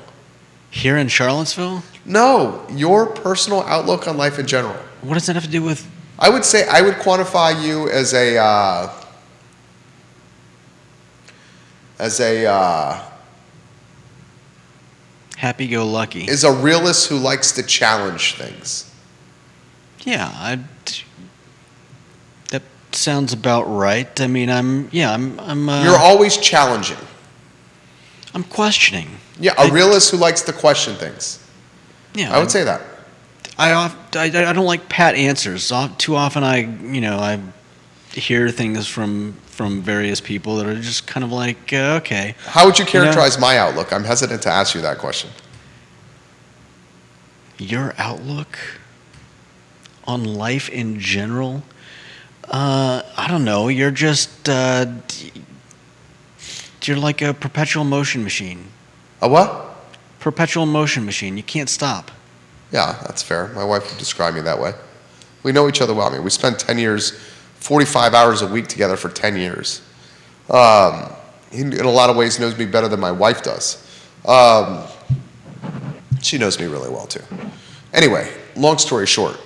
Here in Charlottesville? No, your personal outlook on life in general. What does that have to do with? I would quantify you as a Happy-go-lucky. is a realist who likes to challenge things. Yeah, that sounds about right. I mean, I'm. You're always challenging. I'm questioning. Yeah, a realist who likes to question things. Yeah, I would say that. I don't like pat answers. Too often I hear things from various people that are just kind of like, okay. How would you characterize my outlook? I'm hesitant to ask you that question. Your outlook on life in general? I don't know. You're just you're like a perpetual motion machine. A what? Perpetual motion machine. You can't stop. Yeah, that's fair. My wife would describe me that way. We know each other well. I mean, we spent 10 years, 45 hours a week together for 10 years. He, in a lot of ways, knows me better than my wife does. She knows me really well, too. Anyway, long story short,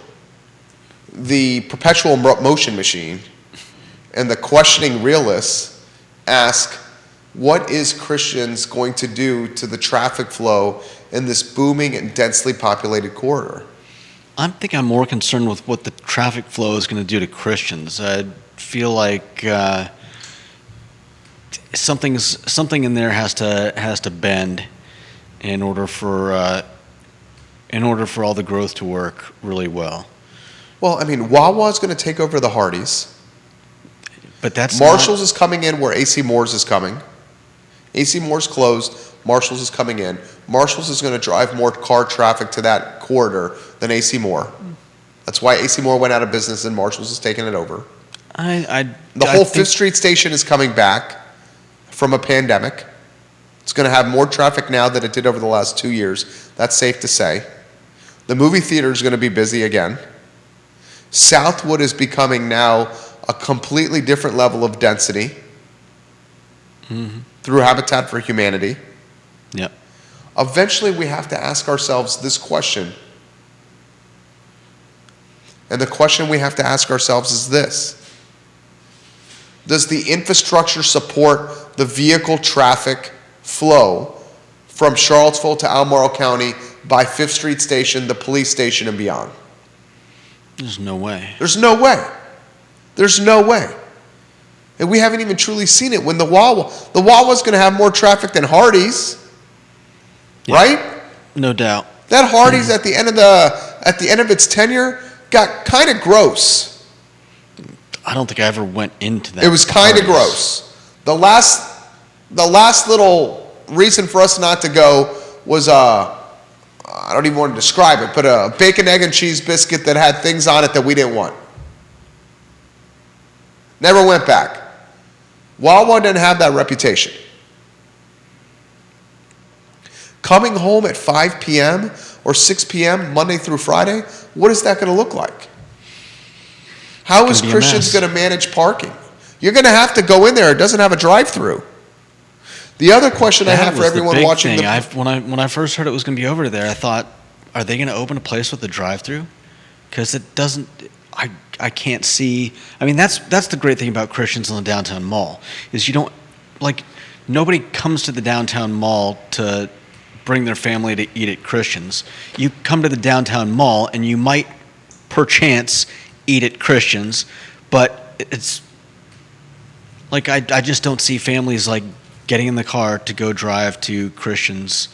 the perpetual motion machine and the questioning realists ask, what is Christians going to do to the traffic flow in this booming and densely populated corridor? I think I'm more concerned with what the traffic flow is going to do to Christians. I feel like something in there has to bend in order for all the growth to work really well. Well, I mean, Wawa is going to take over the Hardys. But that's Marshall's is coming in where AC Moore's is coming. AC Moore's closed. Marshall's is coming in. Marshall's is going to drive more car traffic to that corridor than AC Moore. That's why AC Moore went out of business and Marshall's is taking it over. The whole Fifth Street station is coming back from a pandemic. It's going to have more traffic now than it did over the last 2 years. That's safe to say. The movie theater is going to be busy again. Southwood is becoming now a completely different level of density through Habitat for Humanity. Yep. Eventually, we have to ask ourselves this question. And the question we have to ask ourselves is this. Does the infrastructure support the vehicle traffic flow from Charlottesville to Albemarle County by 5th Street Station, the police station, and beyond? There's no way. There's no way. There's no way. And we haven't even truly seen it when the Wawa's going to have more traffic than Hardee's. Yeah, right? No doubt. That Hardee's at the end of its tenure got kind of gross. I don't think I ever went into that. It was kind of gross. The last little reason for us not to go was I don't even want to describe it, but a bacon, egg, and cheese biscuit that had things on it that we didn't want. Never went back. Wawa didn't have that reputation. Coming home at 5 p.m. or 6 p.m. Monday through Friday, what is that going to look like? How is Christians going to manage parking? You're going to have to go in there. It doesn't have a drive-through. The other question I have for everyone watching when I first heard it was going to be over there, I thought, are they going to open a place with a drive-through? Because it doesn't. I can't see. I mean, that's the great thing about Christians in the downtown mall is you don't nobody comes to the downtown mall to bring their family to eat at Christians. You come to the downtown mall and you might perchance eat at Christians, but it's like I just don't see families like getting in the car to go drive to Christians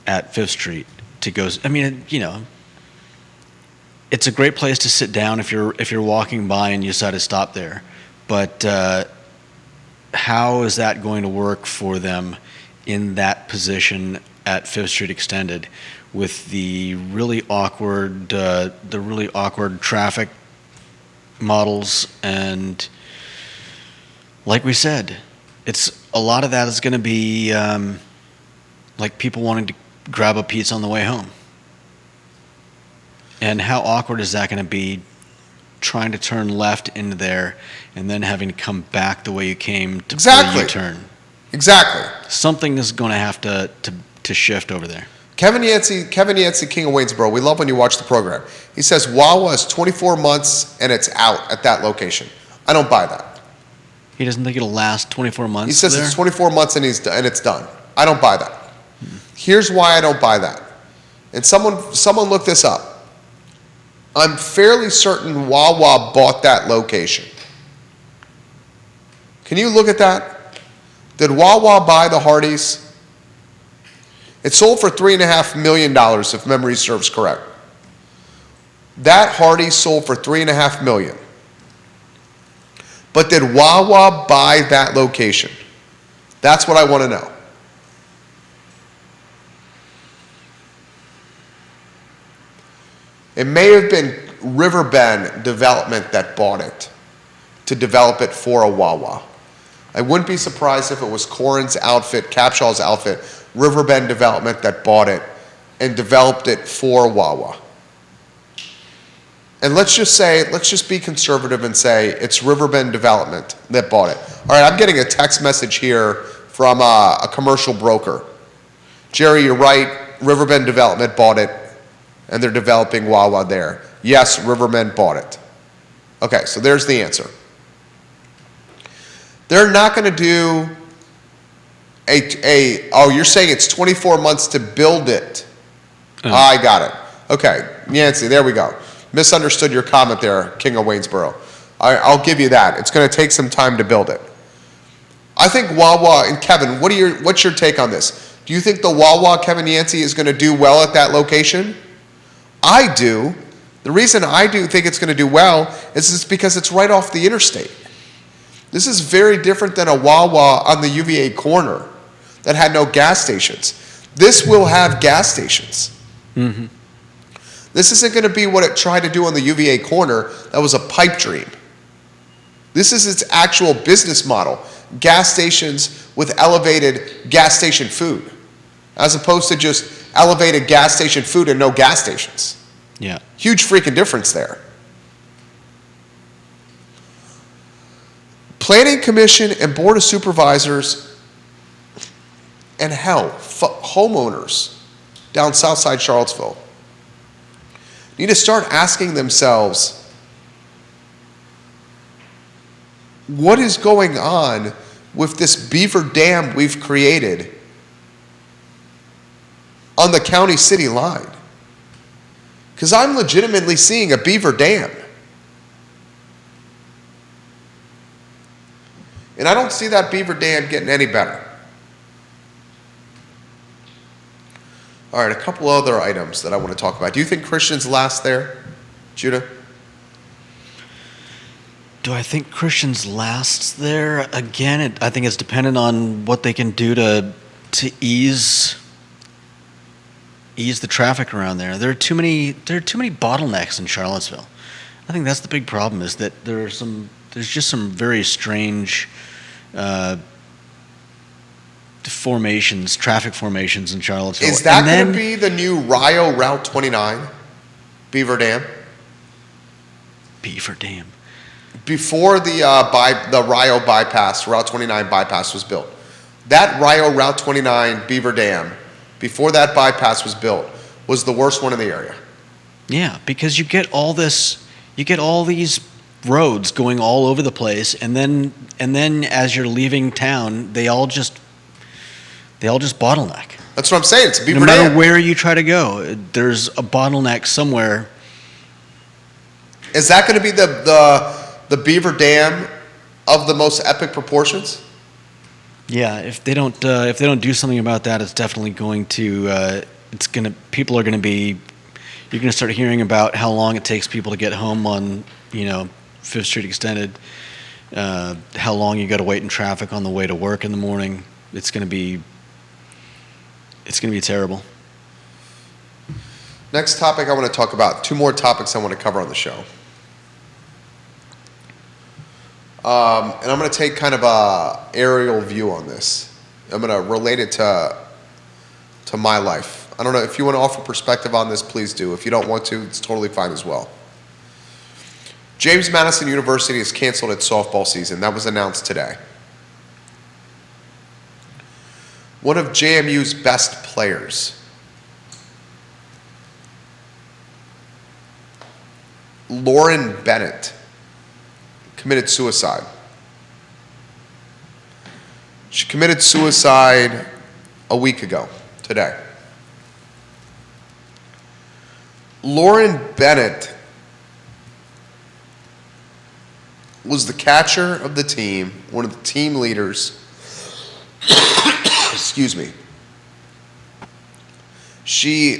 at 5th Street to go. I mean, it's a great place to sit down if you're walking by and you decide to stop there. But how is that going to work for them in that position at 5th Street Extended with the really awkward traffic models? And like we said, it's a lot of that is going to be like people wanting to grab a pizza on the way home. And how awkward is that going to be trying to turn left into there and then having to come back the way you came to Exactly. pull a U-turn. Exactly. Something is going to have to shift over there. Kevin Yancey, King of Waynesboro, we love when you watch the program. He says Wawa is 24 months and it's out at that location. I don't buy that. He doesn't think it'll last 24 months. He says there? it's 24 months and it's done. I don't buy that. Here's why I don't buy that. And someone look this up. I'm fairly certain Wawa bought that location. Can you look at that? Did Wawa buy the Hardee's? It sold for $3.5 million, if memory serves correct. That Hardee's sold for $3.5 million. But did Wawa buy that location? That's what I want to know. It may have been Riverbend Development that bought it to develop it for a Wawa. I wouldn't be surprised if it was Corin's outfit, Capshaw's outfit, Riverbend Development that bought it and developed it for Wawa. And let's just be conservative and say it's Riverbend Development that bought it. All right, I'm getting a text message here from a commercial broker. Jerry, you're right. Riverbend Development bought it, and they're developing Wawa there. Yes, Riverbend bought it. Okay, so there's the answer. They're not going to do you're saying it's 24 months to build it. I got it. Okay, Yancey, there we go. Misunderstood your comment there, King of Waynesboro. I'll give you that. It's going to take some time to build it. I think Wawa, and Kevin, what's your take on this? Do you think the Wawa, Kevin Yancey, is going to do well at that location? I do. The reason I do think it's going to do well is because it's right off the interstate. This is very different than a Wawa on the UVA corner that had no gas stations. This will have gas stations. Mm-hmm. This isn't going to be what it tried to do on the UVA corner that was a pipe dream. This is its actual business model. Gas stations with elevated gas station food, as opposed to just elevated gas station food and no gas stations. Yeah. Huge freaking difference there. Planning Commission and Board of Supervisors and homeowners down Southside Charlottesville need to start asking themselves, what is going on with this beaver dam we've created on the county-city line? Because I'm legitimately seeing a beaver dam. And I don't see that beaver dam getting any better. All right, a couple other items that I want to talk about. Do you think Christians last there, Judah? Do I think Christians last there? Again, I think it's dependent on what they can do to ease the traffic around there. There are too many bottlenecks in Charlottesville. I think that's the big problem, is that there's just some very strange traffic formations in Charlottesville. Is that going to be the new Rio Route 29 Beaver Dam? Beaver Dam. Before the Rio bypass, Route 29 bypass was built, that Rio Route 29 Beaver Dam, before that bypass was built, was the worst one in the area. Yeah, because you get all these roads going all over the place, and then as you're leaving town, they all just bottleneck. That's what I'm saying. It's a beaver dam. No matter dam. where you try to go, there's a bottleneck somewhere. Is that going to be the beaver dam of the most epic proportions? Yeah, if they don't do something about that, it's definitely going to. People are going to be. You're going to start hearing about how long it takes people to get home on, Fifth Street Extended. How long you got to wait in traffic on the way to work in the morning. It's going to be terrible. Next topic I want to talk about. Two more topics I want to cover on the show. And I'm going to take kind of a aerial view on this. I'm going to relate it to my life. I don't know if you want to offer perspective on this, please do. If you don't want to, it's totally fine as well. James Madison University has canceled its softball season. That was announced today. One of JMU's best players, Lauren Bennett, committed suicide. She committed suicide a week ago today. Lauren Bennett was the catcher of the team, one of the team leaders. Excuse me.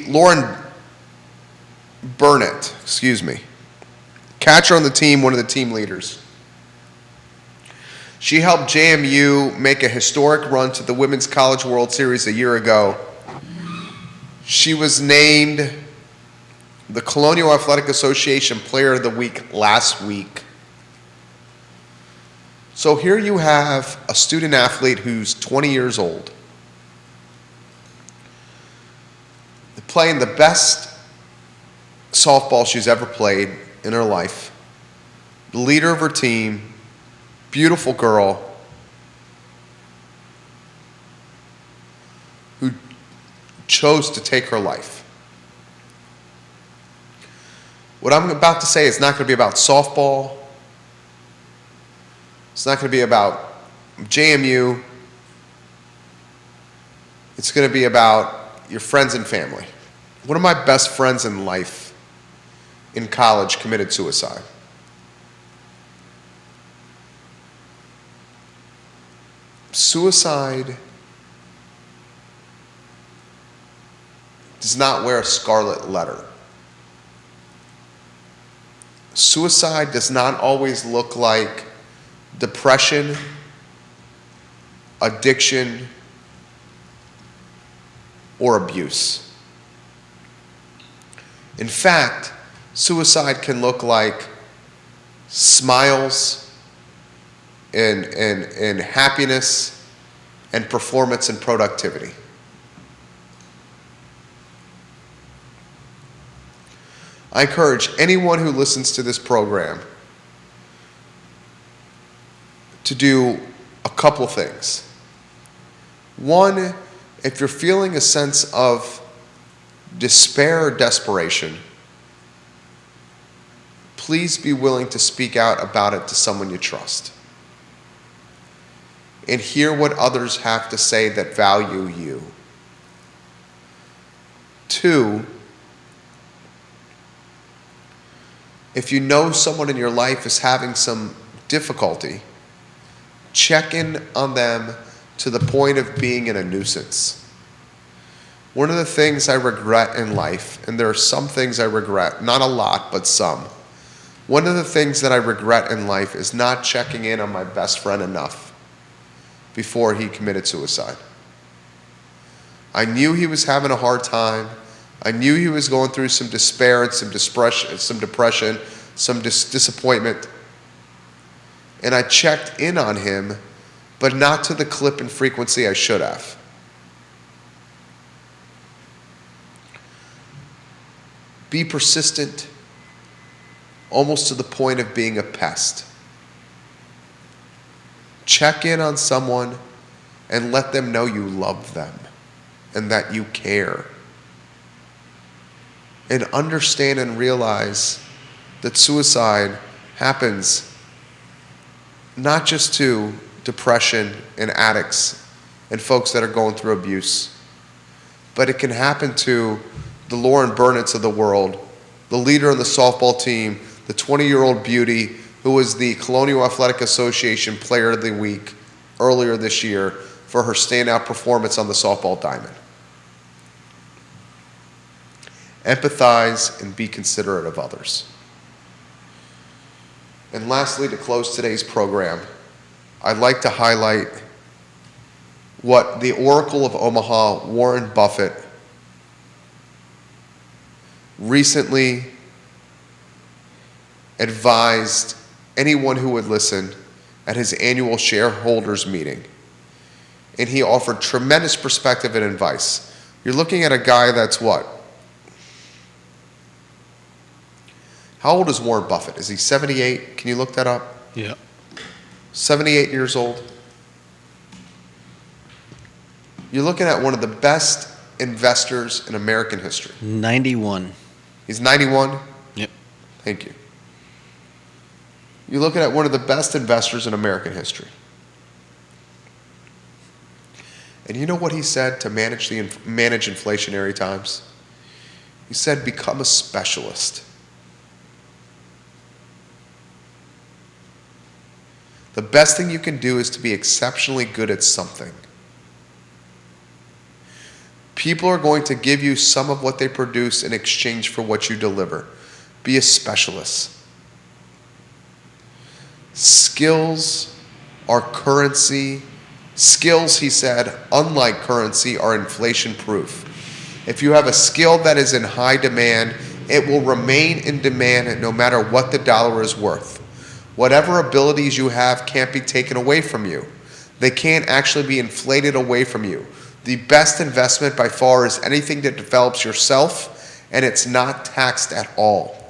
Lauren Burnett, catcher on the team, one of the team leaders. She helped JMU make a historic run to the Women's College World Series a year ago. She was named the Colonial Athletic Association Player of the Week last week. So here you have a student athlete who's 20 years old, playing the best softball she's ever played in her life, the leader of her team, beautiful girl, who chose to take her life. What I'm about to say is not going to be about softball. It's not going to be about JMU. It's going to be about your friends and family. One of my best friends in life in college committed suicide. Suicide does not wear a scarlet letter. Suicide does not always look like depression, addiction, or abuse. In fact, suicide can look like smiles and happiness and performance and productivity. I encourage anyone who listens to this program to do a couple things. One, if you're feeling a sense of despair or desperation, please be willing to speak out about it to someone you trust and hear what others have to say that value you. Two, if you know someone in your life is having some difficulty, check in on them to the point of being in a nuisance. One of the things I regret in life, and there are some things I regret, not a lot, but some. One of the things that I regret in life is not checking in on my best friend enough before he committed suicide. I knew he was having a hard time. I knew he was going through some despair and some depression, some disappointment. And I checked in on him, but not to the clip and frequency I should have. Be persistent, almost to the point of being a pest. Check in on someone and let them know you love them and that you care. And understand and realize that suicide happens not just to depression and addicts and folks that are going through abuse, but it can happen to the Lauren Burnett's of the world, the leader on the softball team, the 20-year-old beauty who was the Colonial Athletic Association Player of the Week earlier this year for her standout performance on the softball diamond. Empathize and be considerate of others. And lastly, to close today's program, I'd like to highlight what the Oracle of Omaha, Warren Buffett, recently advised anyone who would listen at his annual shareholders meeting. And he offered tremendous perspective and advice. You're looking at a guy that's what? How old is Warren Buffett? Is he 78? Can you look that up? Yeah. 78 years old. You're looking at one of the best investors in American history. 91. He's 91? Yep. Thank you. You're looking at one of the best investors in American history. And you know what he said to manage inflationary times? He said, become a specialist. The best thing you can do is to be exceptionally good at something. People are going to give you some of what they produce in exchange for what you deliver. Be a specialist. Skills are currency. Skills, he said, unlike currency, are inflation proof. If you have a skill that is in high demand, it will remain in demand no matter what the dollar is worth. Whatever abilities you have can't be taken away from you. They can't actually be inflated away from you. The best investment by far is anything that develops yourself, and it's not taxed at all.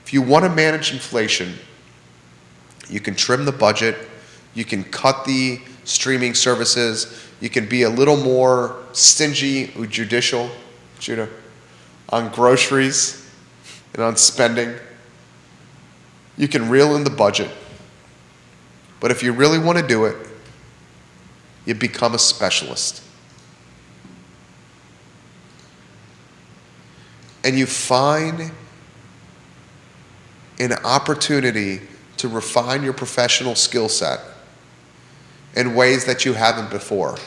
If you want to manage inflation, you can trim the budget, you can cut the streaming services, you can be a little more stingy or judicial, Judah, on groceries and on spending. You can reel in the budget. But if you really want to do it, you become a specialist. And you find an opportunity to refine your professional skill set in ways that you haven't before.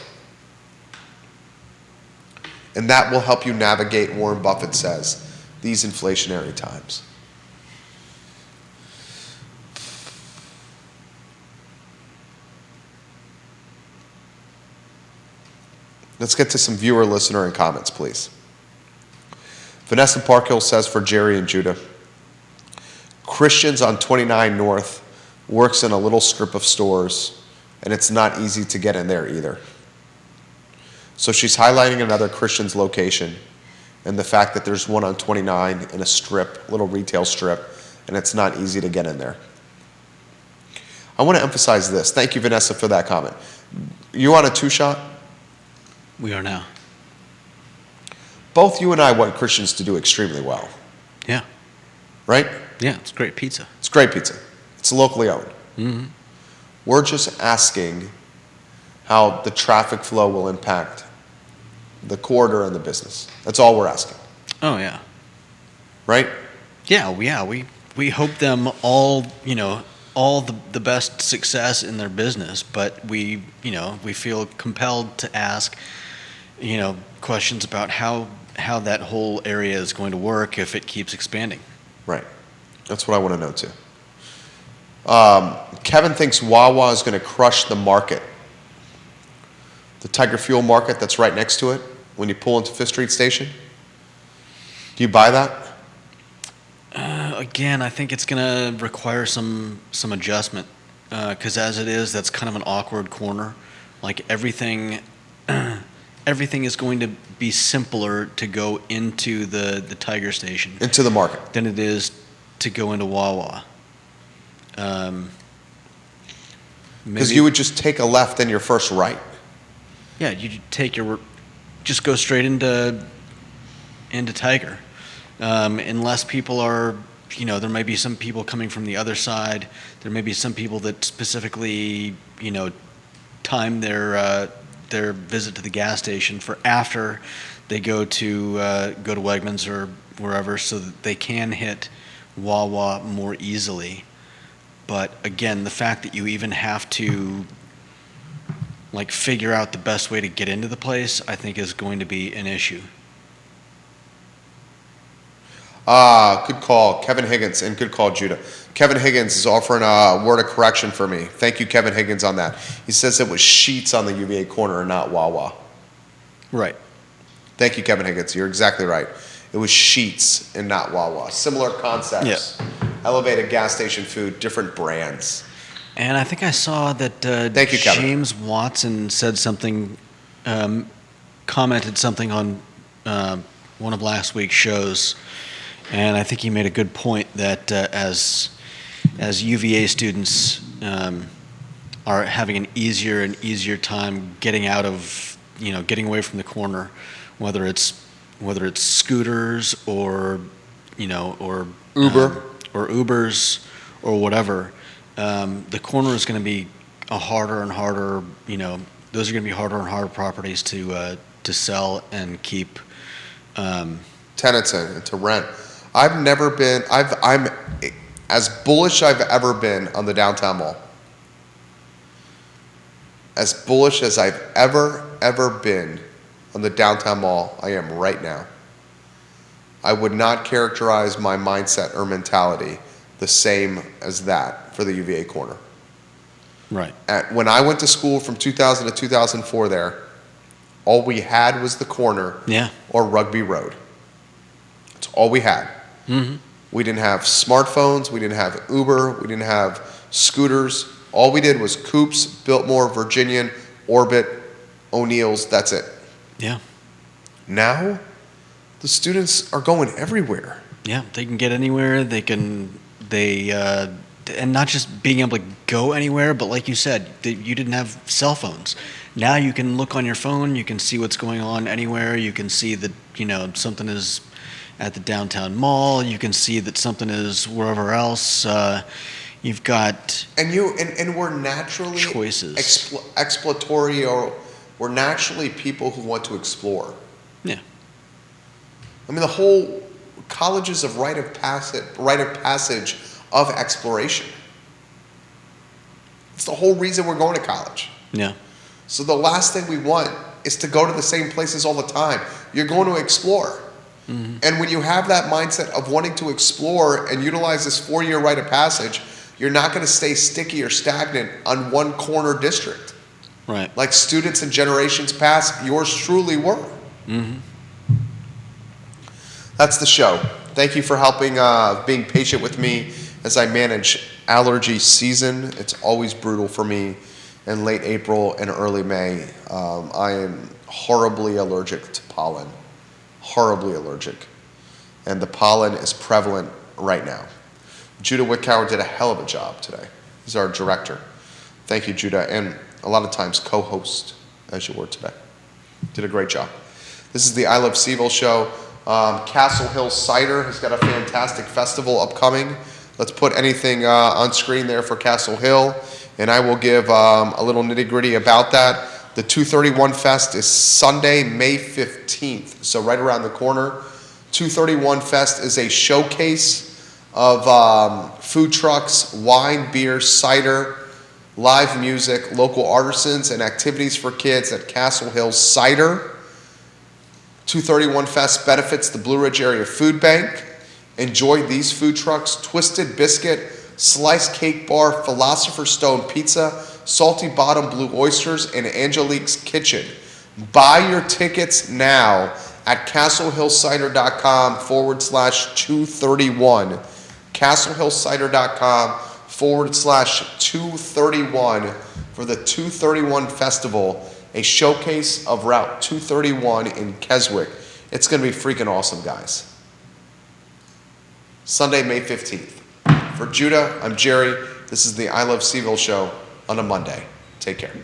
And that will help you navigate, Warren Buffett says, these inflationary times. Let's get to some viewer, listener, and comments, please. Vanessa Parkhill says for Jerry and Judah, Christians on 29 North works in a little strip of stores, and it's not easy to get in there either. So she's highlighting another Christian's location and the fact that there's one on 29 in a strip, little retail strip, and it's not easy to get in there. I want to emphasize this. Thank you, Vanessa, for that comment. You on a two-shot? We are now. Both you and I want Christians to do extremely well. Yeah. Right? Yeah, it's great pizza. It's great pizza. It's locally owned. Mm-hmm. We're just asking how the traffic flow will impact the corridor and the business. That's all we're asking. Oh, yeah. Right? Yeah, we hope them all, all the best success in their business, but we feel compelled to ask, questions about how that whole area is going to work if it keeps expanding. Right. That's what I want to know too. Kevin thinks Wawa is going to crush the market. The Tiger Fuel market that's right next to it when you pull into Fifth Street Station. Do you buy that? Again, I think it's going to require some adjustment because as it is, that's kind of an awkward corner. Like everything is going to be simpler to go into the Tiger Station. Into the market. Than it is to go into Wawa. Because you would just take a left and your first right. Yeah, you just go straight into Tiger. Unless people are, there may be some people coming from the other side. There may be some people that specifically, time their visit to the gas station for after they go to Wegmans or wherever, so that they can hit Wawa more easily. But again, the fact that you even have to figure out the best way to get into the place, I think is going to be an issue. Good call, Kevin Higgins, and good call, Judah. Kevin Higgins is offering a word of correction for me. Thank you, Kevin Higgins, on that. He says it was Sheetz on the UVA corner and not Wawa. Right. Thank you, Kevin Higgins. You're exactly right. It was Sheetz and not Wawa. Similar concepts. Yeah. Elevated gas station food, different brands. And I think I saw that Thank you, Kevin. James Watson said something, commented something on one of last week's shows, And I think he made a good point that as UVA students are having an easier and easier time getting out of, getting away from the corner, whether it's scooters or Uber. or Ubers or whatever, the corner is going to be a harder and harder. Those are going to be harder and harder properties to sell and keep. Tenants in and to rent. I'm as bullish I've ever been on the downtown mall. As bullish as I've ever been on the downtown mall, I am right now. I would not characterize my mindset or mentality the same as that for the UVA corner. Right. When I went to school from 2000 to 2004 there, all we had was the corner or Rugby Road. That's all we had. Mm-hmm. We didn't have smartphones. We didn't have Uber. We didn't have scooters. All we did was Coops, Biltmore, Virginian, Orbit, O'Neill's. That's it. Yeah. Now, the students are going everywhere. Yeah, they can get anywhere. And not just being able to go anywhere, but like you said, you didn't have cell phones. Now you can look on your phone. You can see what's going on anywhere. You can see that something is at the downtown mall. You can see that something is wherever else. You've got and we're naturally choices. Exploratory, or we're naturally people who want to explore. Yeah. I mean, the whole college is a rite of passage of exploration. It's the whole reason we're going to college. Yeah. So the last thing we want is to go to the same places all the time. You're going to explore. Mm-hmm. And when you have that mindset of wanting to explore and utilize this 4-year rite of passage, you're not going to stay sticky or stagnant on one corner district. Right. Like students in generations past, yours truly were. Mm-hmm. That's the show. Thank you for helping, being patient with me as I manage allergy season. It's always brutal for me in late April and early May. I am horribly allergic to pollen. Horribly allergic. And the pollen is prevalent right now. Judah Wickower did a hell of a job today. He's our director. Thank you, Judah. And a lot of times co-host, as you were today. Did a great job. This is the I Love CVille Show. Castle Hill Cider has got a fantastic festival upcoming. Let's put anything on screen there for Castle Hill, and I will give a little nitty-gritty about that. The 231 Fest is Sunday, May 15th, so right around the corner. 231 Fest is a showcase of food trucks, wine, beer, cider, live music, local artisans, and activities for kids at Castle Hill Cider. 231 Fest benefits the Blue Ridge Area Food Bank. Enjoy these food trucks: Twisted Biscuit, Sliced Cake Bar, Philosopher's Stone Pizza, Salty Bottom Blue Oysters, and Angelique's Kitchen. Buy your tickets now at castlehillcider.com/231. castlehillcider.com/231 for the 231 Festival, a showcase of Route 231 in Keswick. It's going to be freaking awesome, guys. Sunday, May 15th. For Judah, I'm Jerry. This is the I Love CVille Show on a Monday. Take care.